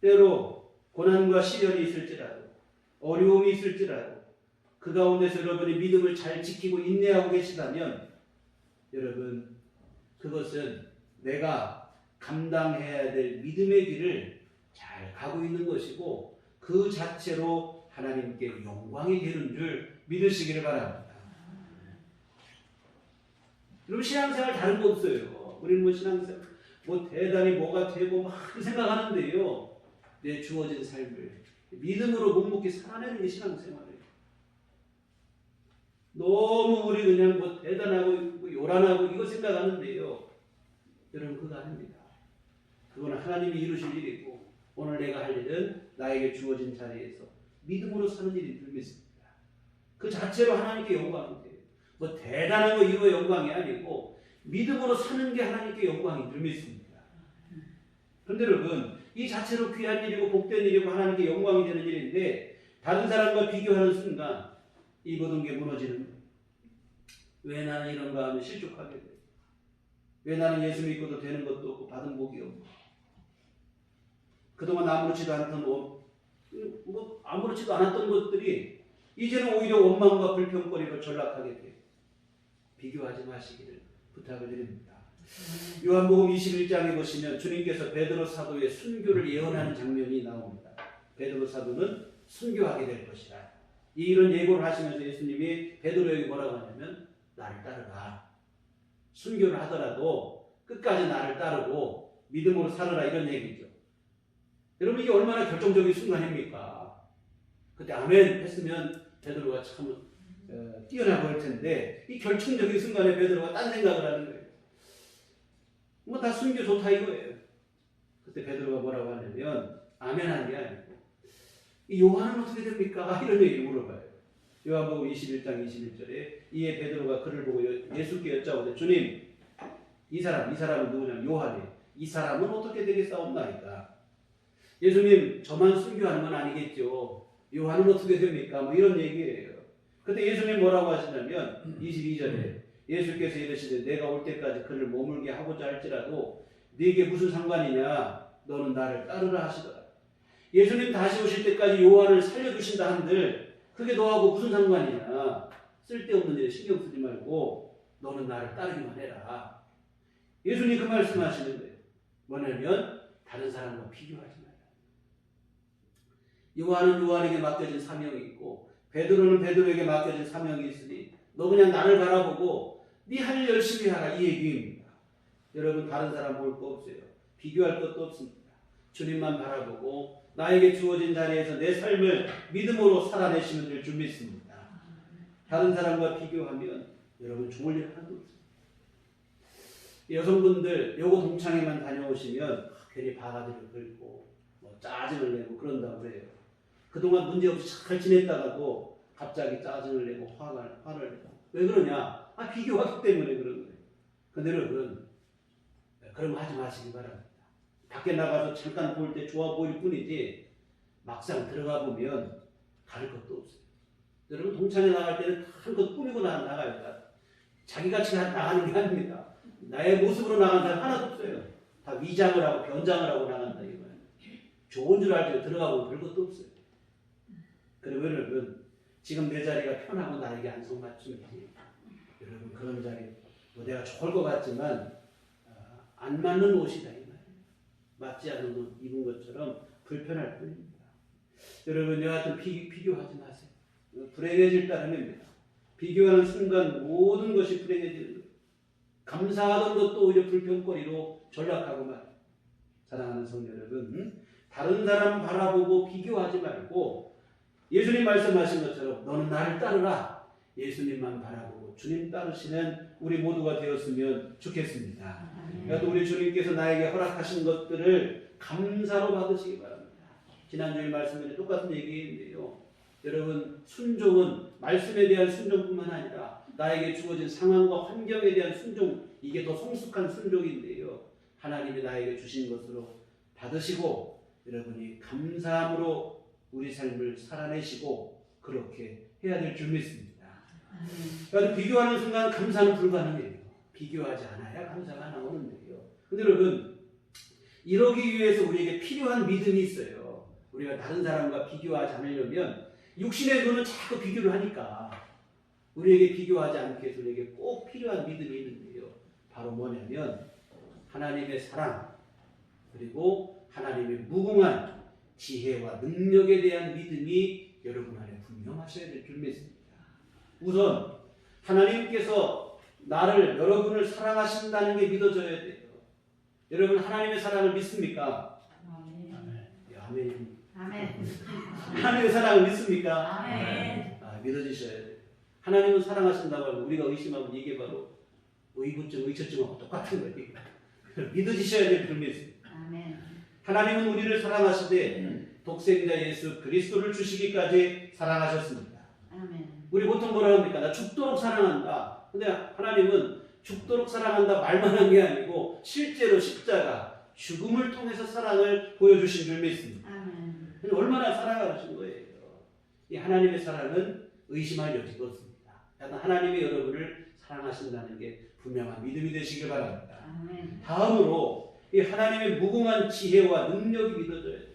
때로 고난과 시련이 있을지라도, 어려움이 있을지라도 그 가운데서 여러분이 믿음을 잘 지키고 인내하고 계시다면 여러분, 그것은 내가 감당해야 될 믿음의 길을 잘 가고 있는 것이고 그 자체로 하나님께 영광이 되는 줄 믿으시기를 바랍니다. 여러분, 신앙생활 다른 거 없어요. 우리는 뭐 신앙생활 대단히 뭐가 되고 막 생각하는데요. 내 주어진 삶을 믿음으로 묵묵히 살아내는 게 신앙생활이에요. 너무 우리 그냥 뭐 대단하고 뭐 요란하고 이거 생각하는데요. 여러분, 그거 아닙니다. 그건 하나님이 이루실 일이고 오늘 내가 할 일은 나에게 주어진 자리에서 믿음으로 사는 일인 줄 믿습니다. 그 자체로 하나님께 영광이 돼요. 뭐 대단한 거 이거 영광이 아니고 믿음으로 사는 게 하나님께 영광인 줄 믿습니다. 그런데 여러분, 이 자체로 귀한 일이고 복된 일이고 하나님께 영광이 되는 일인데 다른 사람과 비교하는 순간 이 모든 게 무너지는 거예요. 왜 나는 이런가 하면 실족하게 돼요. 왜 나는 예수 믿고도 되는 것도 없고 받은 복이 없고 그동안 아무렇지도 않던 아무렇지도 않았던 것들이 이제는 오히려 원망과 불평거리로 전락하게 돼요. 비교하지 마시기를 부탁을 드립니다. 요한복음 21장에 보시면 주님께서 베드로 사도의 순교를 예언하는 장면이 나옵니다. 베드로 사도는 순교하게 될 것이라. 이런 예고를 하시면서 예수님이 베드로에게 뭐라고 하냐면 나를 따르라. 순교를 하더라도 끝까지 나를 따르고 믿음으로 살아라, 이런 얘기죠. 여러분, 이게 얼마나 결정적인 순간입니까? 그때 아멘 했으면 베드로가 참 뛰어나 보일 텐데 이 결정적인 순간에 베드로가 딴 생각을 하는 거예요. 뭐 다 순교 좋다 이거예요. 그때 베드로가 뭐라고 하냐면 아멘 한 게 아니고 이 요한은 어떻게 됩니까? 이런 얘기를 물어봐요. 요한복음 21장 21절에 이에 베드로가 그를 보고 예수께 여짜오되 주님, 이 사람은 누구냐면 요한이 이 사람은 어떻게 되겠사옵나이까? 예수님, 저만 순교하는 건 아니겠죠. 요한은 어떻게 됩니까? 뭐 이런 얘기예요. 그때 예수님 뭐라고 하시냐면 22절에 예수께서 이르시되 내가 올 때까지 그를 머물게 하고자 할지라도 네게 무슨 상관이냐? 너는 나를 따르라 하시더라. 예수님 다시 오실 때까지 요한을 살려주신다 한들 그게 너하고 무슨 상관이냐? 쓸데없는 일에 신경 쓰지 말고 너는 나를 따르기만 해라. 예수님 그 말씀하시는 거예요. 뭐냐면 다른 사람과 비교하지 말라. 요한은 요한에게 맡겨진 사명이 있고 베드로는 베드로에게 맡겨진 사명이 있으니 너 그냥 나를 바라보고 네 할 일 열심히 하라, 이 얘기입니다. 여러분, 다른 사람 볼 거 없어요. 비교할 것도 없습니다. 주님만 바라보고 나에게 주어진 자리에서 내 삶을 믿음으로 살아내시면 될 줄 믿습니다. 다른 사람과 비교하면 여러분 좋을 일 하나도 없습니다. 여성분들 요거 동창회만 다녀오시면 괜히 바가지를 긁고 뭐 짜증을 내고 그런다고 그래요. 그동안 문제없이 잘 지냈다가도 갑자기 짜증을 내고 화를 내고. 왜 그러냐? 비교하기 때문에 그런 거예요. 근데 여러분, 그런 거 하지 마시기 바랍니다. 밖에 나가서 잠깐 볼 때 좋아 보일 뿐이지 막상 들어가 보면 다를 것도 없어요. 여러분, 동창회 나갈 때는 한껏 꾸미고 나가요. 자기같이 나가는 게 아닙니다. 나의 모습으로 나가는 사람 하나도 없어요. 다 위장을 하고 변장을 하고 나간다 이거예요. 좋은 줄 알고 들어가고 별 것도 없어요. 그리고 여러분, 지금 내 자리가 편하고 나에게 안성맞춤이지. 여러분, 그런 자리 뭐 내가 좋을 것 같지만 안 맞는 옷이다 이 말이에요. 맞지 않은 옷 입은 것처럼 불편할 뿐입니다. 여러분, 여하튼 비교하지 마세요. 불행해질 따름입니다. 비교하는 순간 모든 것이 불행해지는 거예요. 감사하던 것도 오히려 불평거리로 전락하고 말이에요. 사랑하는 성도 여러분, 다른 사람 바라보고 비교하지 말고 예수님 말씀하신 것처럼 너는 나를 따르라. 예수님만 바라보고 주님 따르시는 우리 모두가 되었으면 좋겠습니다. 그래도 우리 주님께서 나에게 허락하신 것들을 감사로 받으시기 바랍니다. 지난주에 말씀에 똑같은 얘기인데요. 여러분, 순종은 말씀에 대한 순종뿐만 아니라 나에게 주어진 상황과 환경에 대한 순종, 이게 더 성숙한 순종인데요. 하나님이 나에게 주신 것으로 받으시고 여러분이 감사함으로 우리 삶을 살아내시고 그렇게 해야 될 줄 믿습니다. 그러니까 비교하는 순간 감사는 불가능해요. 비교하지 않아야 감사가 나오는데요. 근데 여러분, 이러기 위해서 우리에게 필요한 믿음이 있어요. 우리가 다른 사람과 비교하지 않으려면 육신의 눈은 자꾸 비교를 하니까 우리에게 비교하지 않기 위해서 우리에게 꼭 필요한 믿음이 있는데요. 바로 뭐냐면 하나님의 사랑, 그리고 하나님의 무궁한 지혜와 능력에 대한 믿음이 여러분 안에 분명하셔야 될 줄 믿습니다. 우선 하나님께서 여러분을 사랑하신다는 게 믿어져야 돼요. 여러분 하나님의 사랑을 믿습니까? 아멘. 아멘. 하나님의 사랑을 믿습니까? 아멘. 믿어지셔야 돼요. 하나님은 사랑하신다고 하면 우리가 의심하면 이게 바로 의구증, 의처증하고 똑같은 거예요. 믿어지셔야 될 줄 믿습니다. 아멘. 하나님은 우리를 사랑하시되 독생자 예수 그리스도를 주시기까지 사랑하셨습니다. 아멘. 우리 보통 뭐라 합니까? 나 죽도록 사랑한다. 근데 하나님은 죽도록 사랑한다 말만 한 게 아니고 실제로 십자가, 죽음을 통해서 사랑을 보여주신 줄 믿습니다. 아멘. 얼마나 사랑하신 거예요. 이 하나님의 사랑은 의심할 여지가 없습니다. 하나님이 여러분을 사랑하신다는 게 분명한 믿음이 되시길 바랍니다. 아멘. 다음으로 이 하나님의 무궁한 지혜와 능력이 믿어져야 돼요.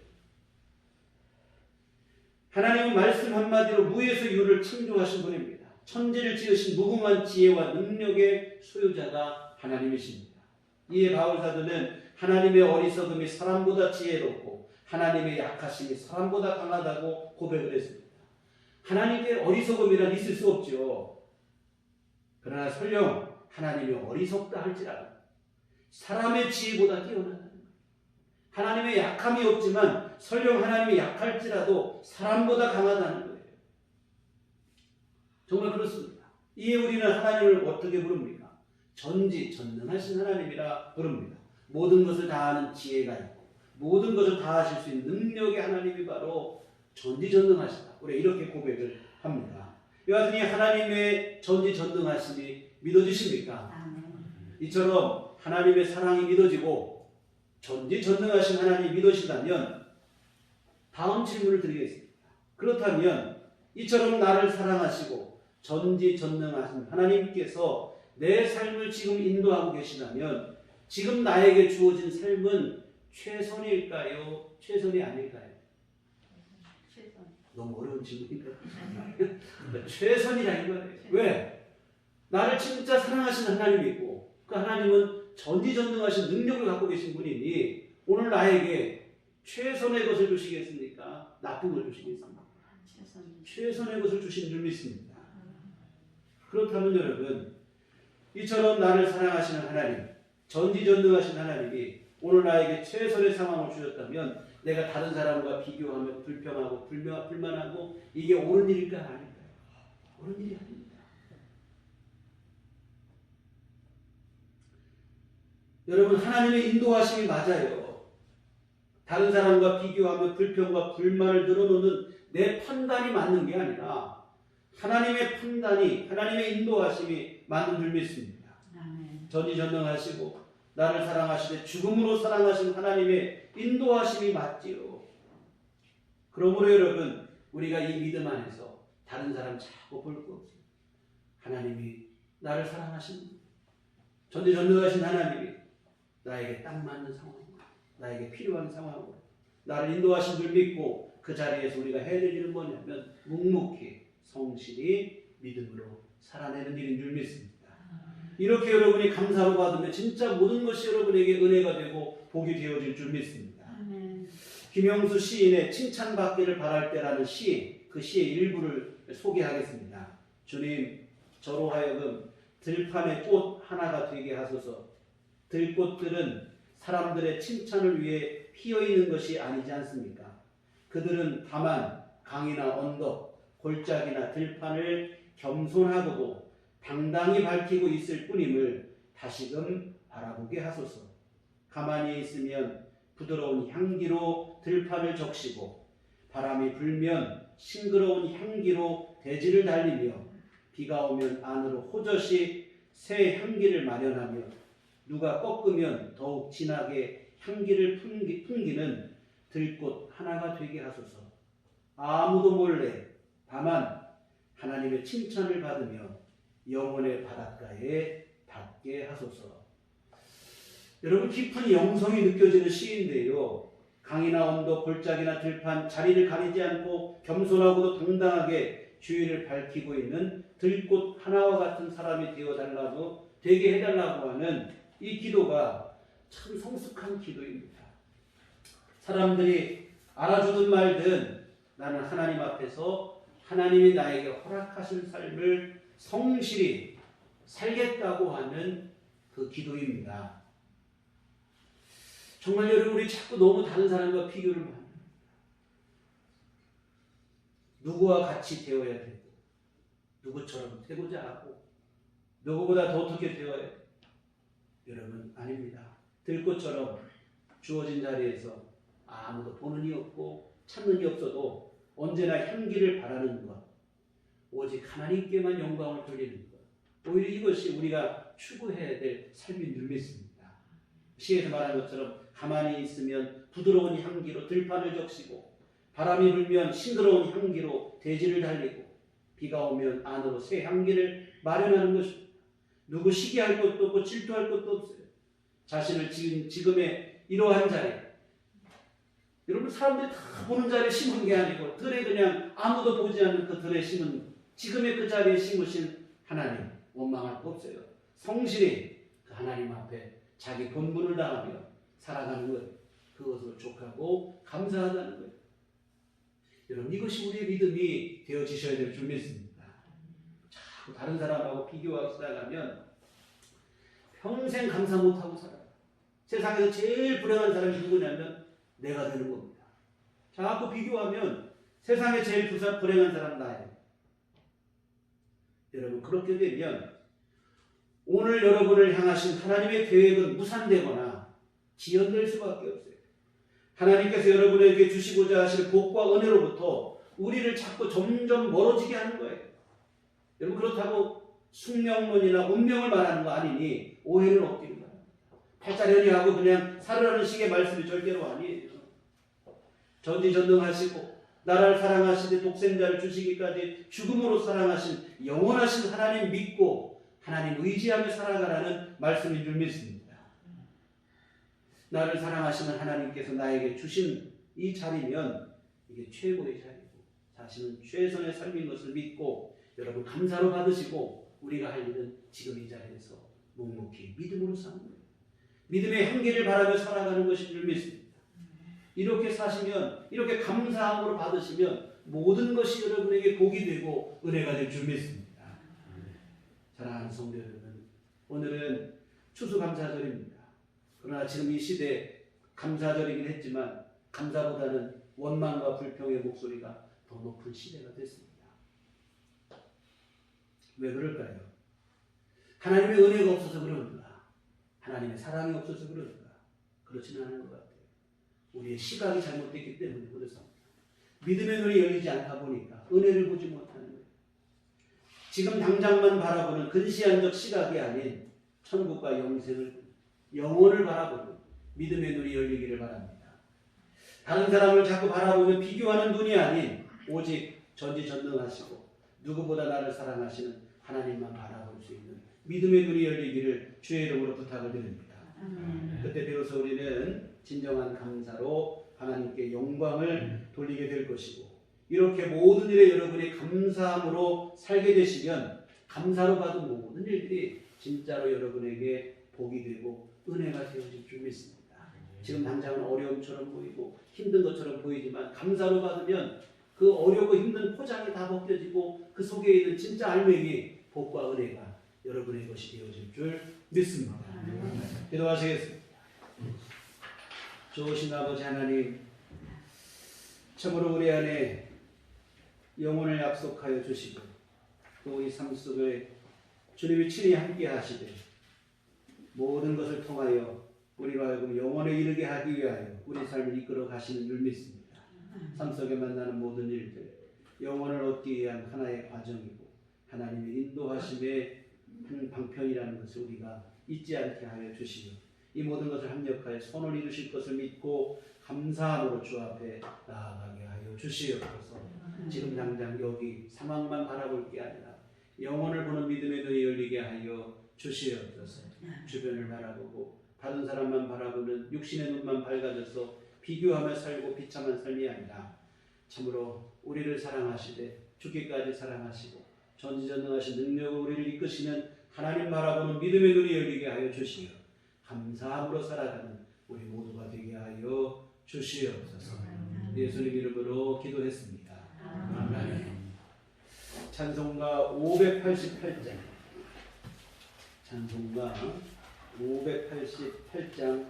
하나님은 말씀 한마디로 무에서 유를 창조하신 분입니다. 천지를 지으신 무궁한 지혜와 능력의 소유자가 하나님이십니다. 이에 바울사도는 하나님의 어리석음이 사람보다 지혜롭고 하나님의 약하심이 사람보다 강하다고 고백을 했습니다. 하나님의 어리석음이란 있을 수 없죠. 그러나 설령 하나님이 어리석다 할지라도 사람의 지혜보다 뛰어나다는 거예요. 하나님의 약함이 없지만 설령 하나님이 약할지라도 사람보다 강하다는 거예요. 정말 그렇습니다. 이에 우리는 하나님을 어떻게 부릅니까? 전지전능하신 하나님이라 부릅니다. 모든 것을 다 아는 지혜가 있고 모든 것을 다 하실 수 있는 능력의 하나님이 바로 전지전능하시다. 우리가 이렇게 고백을 합니다. 여하튼이 하나님의 전지전능하심이 믿어지십니까? 아멘. 이처럼 하나님의 사랑이 믿어지고 전지전능하신 하나님이 믿어지다면 다음 질문을 드리겠습니다. 그렇다면 이처럼 나를 사랑하시고 전지전능하신 하나님께서 내 삶을 지금 인도하고 계시다면 지금 나에게 주어진 삶은 최선일까요? 최선이 아닐까요? 최선. 너무 어려운 질문인가? 최선이라 이거예요. 왜? 나를 진짜 사랑하시는 하나님이고 그 하나님은 전지전능하신 능력을 갖고 계신 분이니 오늘 나에게 최선의 것을 주시겠습니까? 나쁜 걸 주시겠습니까? 최선. 최선의 것을 주신 줄 믿습니다. 그렇다면 여러분, 이처럼 나를 사랑하시는 하나님, 전지전능하신 하나님이 오늘 나에게 최선의 상황을 주셨다면 내가 다른 사람과 비교하며 불평하고 불만하고 이게 옳은 일일까 아닐까요? 옳은 일이 아닙니다. 여러분, 하나님의 인도하심이 맞아요. 다른 사람과 비교하며 불평과 불만을 늘어놓는 내 판단이 맞는 게 아니라 하나님의 판단이, 하나님의 인도하심이 맞는 줄 믿습니다. 아멘. 전지전능하시고 나를 사랑하시되 죽음으로 사랑하신 하나님의 인도하심이 맞지요. 그러므로 여러분, 우리가 이 믿음 안에서 다른 사람 자꾸 볼 거 없어요. 하나님이 나를 사랑하신 전지전능하신 하나님이 나에게 딱 맞는 상황, 나에게 필요한 상황으로 나를 인도하신 줄 믿고 그 자리에서 우리가 해야 될 일은 뭐냐면 묵묵히 성실히 믿음으로 살아내는 일인 줄 믿습니다. 이렇게 여러분이 감사로 받으면 진짜 모든 것이 여러분에게 은혜가 되고 복이 되어질 줄 믿습니다. 아멘. 김영수 시인의 칭찬받기를 바랄 때라는 시, 그 시의 일부를 소개하겠습니다. 주님, 저로 하여금 들판의 꽃 하나가 되게 하소서. 들꽃들은 사람들의 칭찬을 위해 피어있는 것이 아니지 않습니까? 그들은 다만 강이나 언덕, 골짜기나 들판을 겸손하고 당당히 밝히고 있을 뿐임을 다시금 바라보게 하소서. 가만히 있으면 부드러운 향기로 들판을 적시고 바람이 불면 싱그러운 향기로 대지를 달리며 비가 오면 안으로 호젓이 새 향기를 마련하며 누가 꺾으면 더욱 진하게 향기를 풍기는 들꽃 하나가 되게 하소서. 아무도 몰래 다만 하나님의 칭찬을 받으며 영혼의 바닷가에 닿게 하소서. 여러분, 깊은 영성이 느껴지는 시인데요. 강이나 언덕, 골짜기나 들판, 자리를 가리지 않고 겸손하고도 당당하게 주의를 밝히고 있는 들꽃 하나와 같은 사람이 되게 해달라고 하는 이 기도가 참 성숙한 기도입니다. 사람들이 알아주든 말든 나는 하나님 앞에서 하나님이 나에게 허락하신 삶을 성실히 살겠다고 하는 그 기도입니다. 정말 여러분, 우리 자꾸 너무 다른 사람과 비교를 합니다. 누구와 같이 되어야 되고, 누구처럼 되고자 하고, 누구보다 더 어떻게 되어야 돼요? 여러분, 아닙니다. 들꽃처럼 주어진 자리에서 아무도 보는 이 없고 찾는 이 없어도 언제나 향기를 바라는 것, 오직 하나님께만 영광을 돌리는 것, 오히려 이것이 우리가 추구해야 될 삶인 줄 믿습니다. 시에서 말한 것처럼 가만히 있으면 부드러운 향기로 들판을 적시고, 바람이 불면 싱그러운 향기로 대지를 달리고, 비가 오면 안으로 새 향기를 마련하는 것입니다. 누구 시기할 것도 없고 질투할 것도 없어요. 자신을 지금의 이러한 자리에, 여러분, 사람들이 다 보는 자리에 심은 게 아니고 들에 그냥 아무도 보지 않는 그 들에 심은, 지금의 그 자리에 심으신 하나님, 원망할 거 없어요. 성실히 그 하나님 앞에 자기 본분을 다하며 살아가는 것, 그것으로 족하고 감사하다는 거예요. 여러분, 이것이 우리의 믿음이 되어지셔야 될 줄 믿습니다. 자꾸 다른 사람하고 비교하고 살아가면 평생 감사 못하고 살아요. 세상에서 제일 불행한 사람이 누구냐면 내가 되는 겁니다. 자꾸 비교하면 세상에 제일 불행한 사람은 나예요. 여러분, 그렇게 되면 오늘 여러분을 향하신 하나님의 계획은 무산되거나 지연될 수밖에 없어요. 하나님께서 여러분에게 주시고자 하실 복과 은혜로부터 우리를 자꾸 점점 멀어지게 하는 거예요. 여러분, 그렇다고 숙명론이나 운명을 말하는 거 아니니 오해는 없기를 바랍니다. 팔자련이 하고 그냥 살으라는 식의 말씀이 절대로 아니에요. 전지전능하시고 나라를 사랑하시되 독생자를 주시기까지 죽음으로 사랑하신 영원하신 하나님 믿고 하나님 의지하며 살아가라는 말씀인 줄 믿습니다. 나를 사랑하시는 하나님께서 나에게 주신 이 자리면 이게 최고의 자리고 자신은 최선의 삶인 것을 믿고 여러분 감사로 받으시고 우리가 할 일은 지금 이 자리에서 묵묵히 믿음으로 사는 거예요. 믿음의 한계를 바라며 살아가는 것인 줄 믿습니다. 이렇게 사시면, 이렇게 감사함으로 받으시면 모든 것이 여러분에게 복이 되고 은혜가 될 줄 믿습니다. 사랑하는 성도 여러분, 오늘은 추수감사절입니다. 그러나 지금 이 시대 감사절이긴 했지만 감사보다는 원망과 불평의 목소리가 더 높은 시대가 됐습니다. 왜 그럴까요? 하나님의 은혜가 없어서 그런가? 하나님의 사랑이 없어서 그런가? 그렇지는 않은 것 같아요. 우리의 시각이 잘못됐기 때문에 그렇습니다. 믿음의 눈이 열리지 않다 보니까 은혜를 보지 못하는 거예요. 지금 당장만 바라보는 근시안적 시각이 아닌 천국과 영혼을 바라보는 믿음의 눈이 열리기를 바랍니다. 다른 사람을 자꾸 바라보며 비교하는 눈이 아닌 오직 전지전능하시고 누구보다 나를 사랑하시는 하나님만 바라볼 수 있는 믿음의 눈이 열리기를 주의 이름으로 부탁을 드립니다. 그때 비로소 우리는 진정한 감사로 하나님께 영광을 돌리게 될 것이고, 이렇게 모든 일에 여러분이 감사함으로 살게 되시면 감사로 받은 모든 일들이 진짜로 여러분에게 복이 되고 은혜가 되어질 줄 믿습니다. 지금 당장은 어려움처럼 보이고 힘든 것처럼 보이지만 감사로 받으면 그 어렵고 힘든 포장이 다 벗겨지고 그 속에 있는 진짜 알맹이 복과 은혜가 여러분의 것이 되어질 줄 믿습니다. 기도하시겠습니다. 좋으신 아버지 하나님, 참으로 우리 안에 영혼을 약속하여 주시고 또 이 삶 속에 주님이 친히 함께 하시되 모든 것을 통하여 우리가 하여금 영원에 이르게 하기 위하여 우리 삶을 이끌어 가시는 줄 믿습니다. 삶 속에 만나는 모든 일들 영원을 얻기 위한 하나의 과정이고 하나님의 인도하심의 한 방편이라는 것을 우리가 잊지 않게 하여 주시며 이 모든 것을 합력하여 손을 이루실 것을 믿고 감사함으로 주 앞에 나아가게 하여 주시옵소서. 지금 당장 여기 상황만 바라볼 게 아니라 영혼을 보는 믿음의 눈이 열리게 하여 주시옵소서. 주변을 바라보고 다른 사람만 바라보는 육신의 눈만 밝아져서 비교하며 살고 비참한 삶이 아니라 참으로 우리를 사랑하시되 죽기까지 사랑하시고 전지전능하신 능력으로 우리를 이끄시는 하나님 바라보는 믿음의 눈이 열리게 하여 주시어 감사함으로 살아가는 우리 모두가 되게 하여 주시옵소서. 예수님 이름으로 기도했습니다. 아멘. 찬송가 588장 찬송가 588장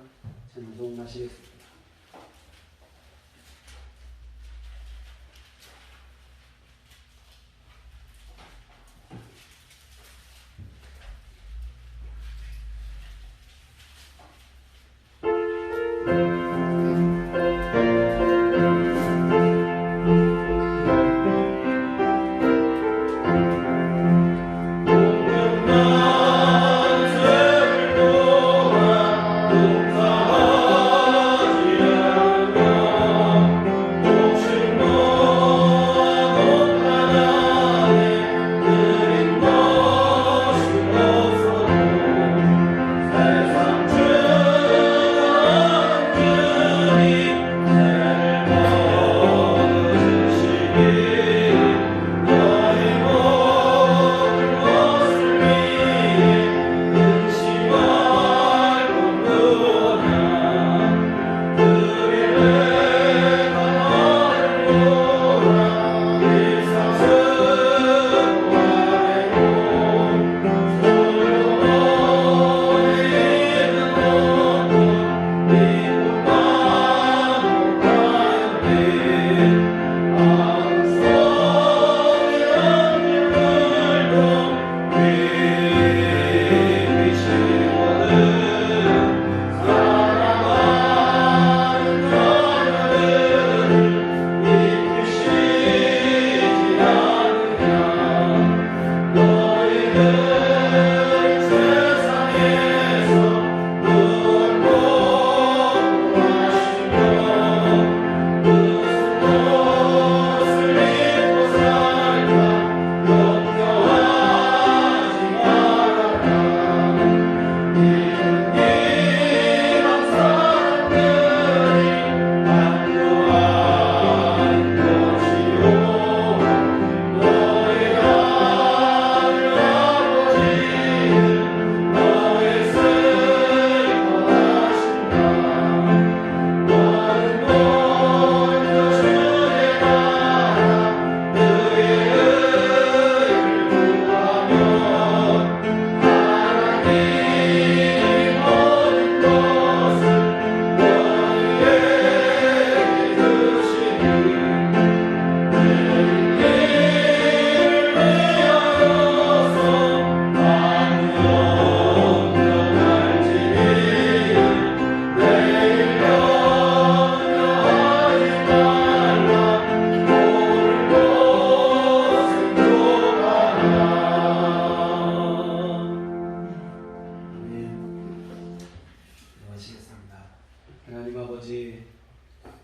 찬송하시겠습니다.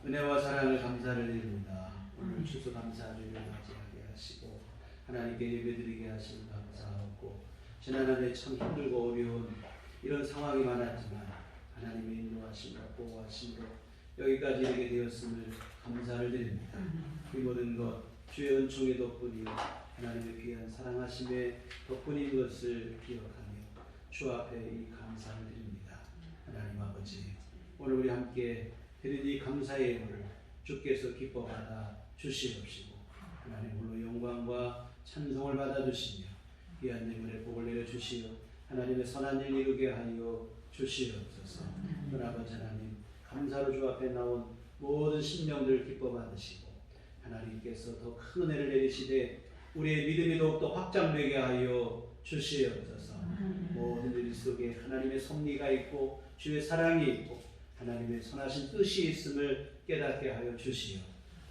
은혜와 사랑을 감사를 드립니다. 오늘 추수감사주를 맞이하게 하시고 하나님께 예배드리게 하시는 감사하고 지난 한 해 참 힘들고 어려운 이런 상황이 많았지만 하나님의 인도하심과 보호하심으로 여기까지 이르게 되었음을 감사를 드립니다. 이 모든 것 주의 은총의 덕분이요 하나님의 귀한 사랑하심의 덕분인 것을 기억하며 주 앞에 이 감사를 드립니다. 하나님 아버지, 오늘 우리 함께 드린 이 감사의 예물을 주께서 기뻐 받아 주시옵시고 하나님 홀로 영광과 찬송을 받아 주시며 귀한 예물에 복을 내려 주시어 하나님의 선한 일 이루게 하여 주시옵소서. 아버지 하나님, 감사로 주 앞에 나온 모든 심령들을 기뻐 받으시고 하나님께서 더 큰 은혜를 내리시되 우리의 믿음이 더욱더 확장되게 하여 주시옵소서. 모든 일 속에 하나님의 섭리가 있고 주의 사랑이 있고 하나님의 선하신 뜻이 있음을 깨닫게 하여 주시어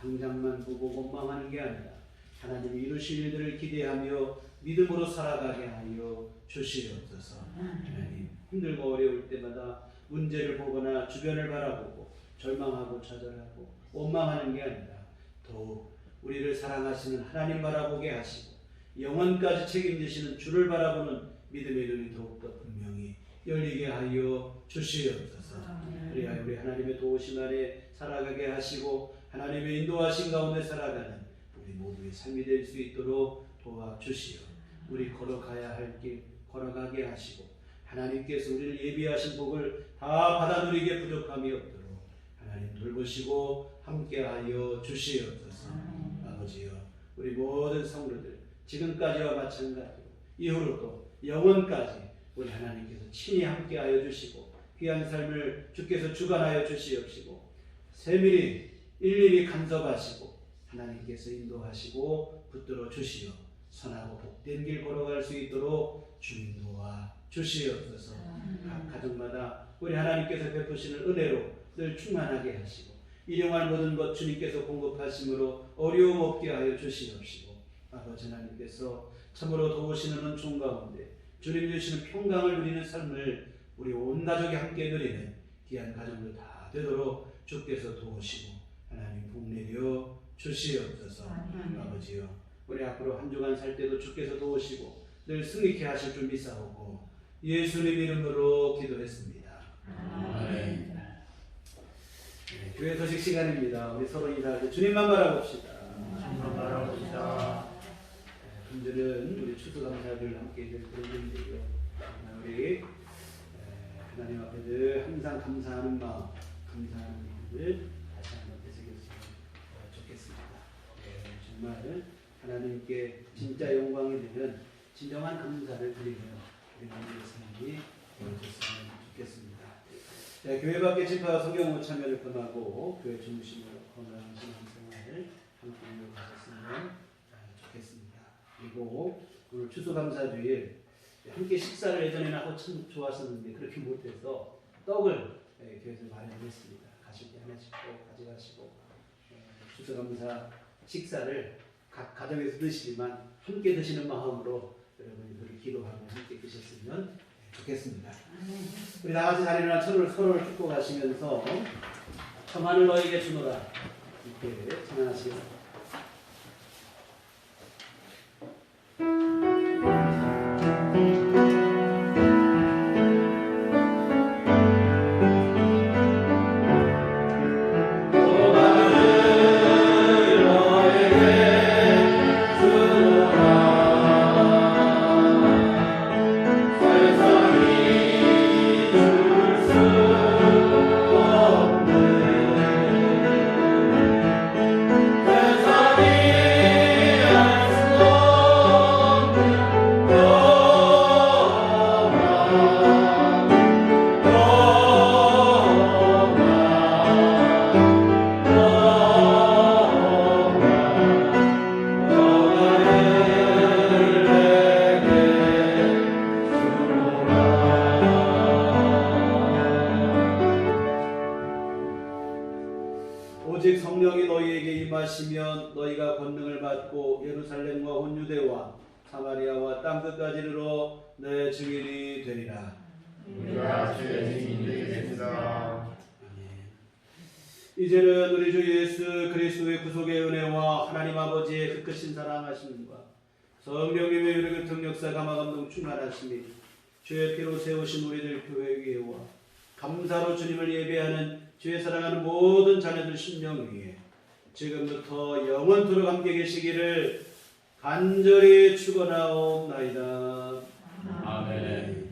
당장만 보고 원망하는 게 아니라 하나님이 이루실 일들을 기대하며 믿음으로 살아가게 하여 주시옵소서. 하나님, 힘들고 어려울 때마다 문제를 보거나 주변을 바라보고 절망하고 좌절하고 원망하는 게 아니라 더욱 우리를 사랑하시는 하나님 바라보게 하시고 영원까지 책임지시는 주를 바라보는 믿음의 눈이 더욱더 분명히 열리게 하여 주시옵소서. 그리하여 우리 하나님의 도우심 안에 살아가게 하시고 하나님의 인도하신 가운데 살아가는 우리 모두의 삶이 될 수 있도록 도와주시오. 우리 걸어가야 할 길 걸어가게 하시고 하나님께서 우리를 예비하신 복을 다 받아 누리게 부족함이 없도록 하나님 돌보시고 함께하여 주시옵소서. 아버지여, 우리 모든 성도들 지금까지와 마찬가지로 이후로도 영원까지 우리 하나님께서 친히 함께하여 주시고 귀한 삶을 주께서 주관하여 주시옵시고 세밀히 일일이 간섭하시고 하나님께서 인도하시고 붙들어 주시어 선하고 복된 길 걸어갈 수 있도록 주님 도와 주시옵소서. 각 가정마다 우리 하나님께서 베푸시는 은혜로 늘 충만하게 하시고 일용할 모든 것 주님께서 공급하심으로 어려움 없게 하여 주시옵시고 아버지 하나님께서 참으로 도우시는 은총 가운데 주님 주시는 평강을 누리는 삶을 우리 온 가족이 함께 누리는 귀한 가정들 다 되도록 주께서 도우시고 하나님 복내려 주시옵소서. 아버지여, 우리 앞으로 한 주간 살 때도 주께서 도우시고 늘 승리케 하실 줄 믿사오고 예수님 이름으로 기도했습니다. 아멘. 네, 교회 소식 시간입니다. 우리 서로 인사할 주님만 바라봅시다. 주님만 바라봅시다. 오늘은 우리 추수감사를 함께 드리는데요. 우리 하나님 앞에 늘 항상 감사하는 마음, 감사하는 마음을 다시 한번 되새겼으면 좋겠습니다. 정말 하나님께 진짜 영광이 되는 진정한 감사를 드리며 우리 모두의 삶이 되어졌으면 좋겠습니다. 교회 밖에 집회와 성경 참여를 권하고 교회 중심으로 건강한 신앙생활을 함께 이어가셨으면 좋겠습니다. 그리고 오늘 추수감사주일 함께 식사를 예전에는 하고 참 좋았었는데 그렇게 못해서 떡을 교회에서 마련했습니다. 가실 때 하나씩 꼭 가져가시고 추수감사 식사를 각 가정에서 드시지만 함께 드시는 마음으로 여러분이 늘 기도하며 함께 드셨으면 좋겠습니다. 우리 다 같이 잘 일어나 서로를 축복하시면서 평안을 너에게 주노라 이렇게 찬양하시겠습니다. 오직 성령이 너희에게 임하시면 너희가 권능을 받고 예루살렘과 온 유대와 사마리아와 땅끝까지 이르러 내 증인이 되리라. 우리가 주의 증인이 되리라. 이제는 우리 주 예수 그리스도의 구속의 은혜와 하나님 아버지의 그 크신 사랑하심과 성령님의 유력의 등력사 감화감동 충만하심이 주의 피로 세우신 우리들 교회와 감사로 주님을 예배하는 주의 사랑하는 모든 자녀들 심령 위에 지금부터 영원토록 함께 계시기를 간절히 축원하옵나이다. 아멘.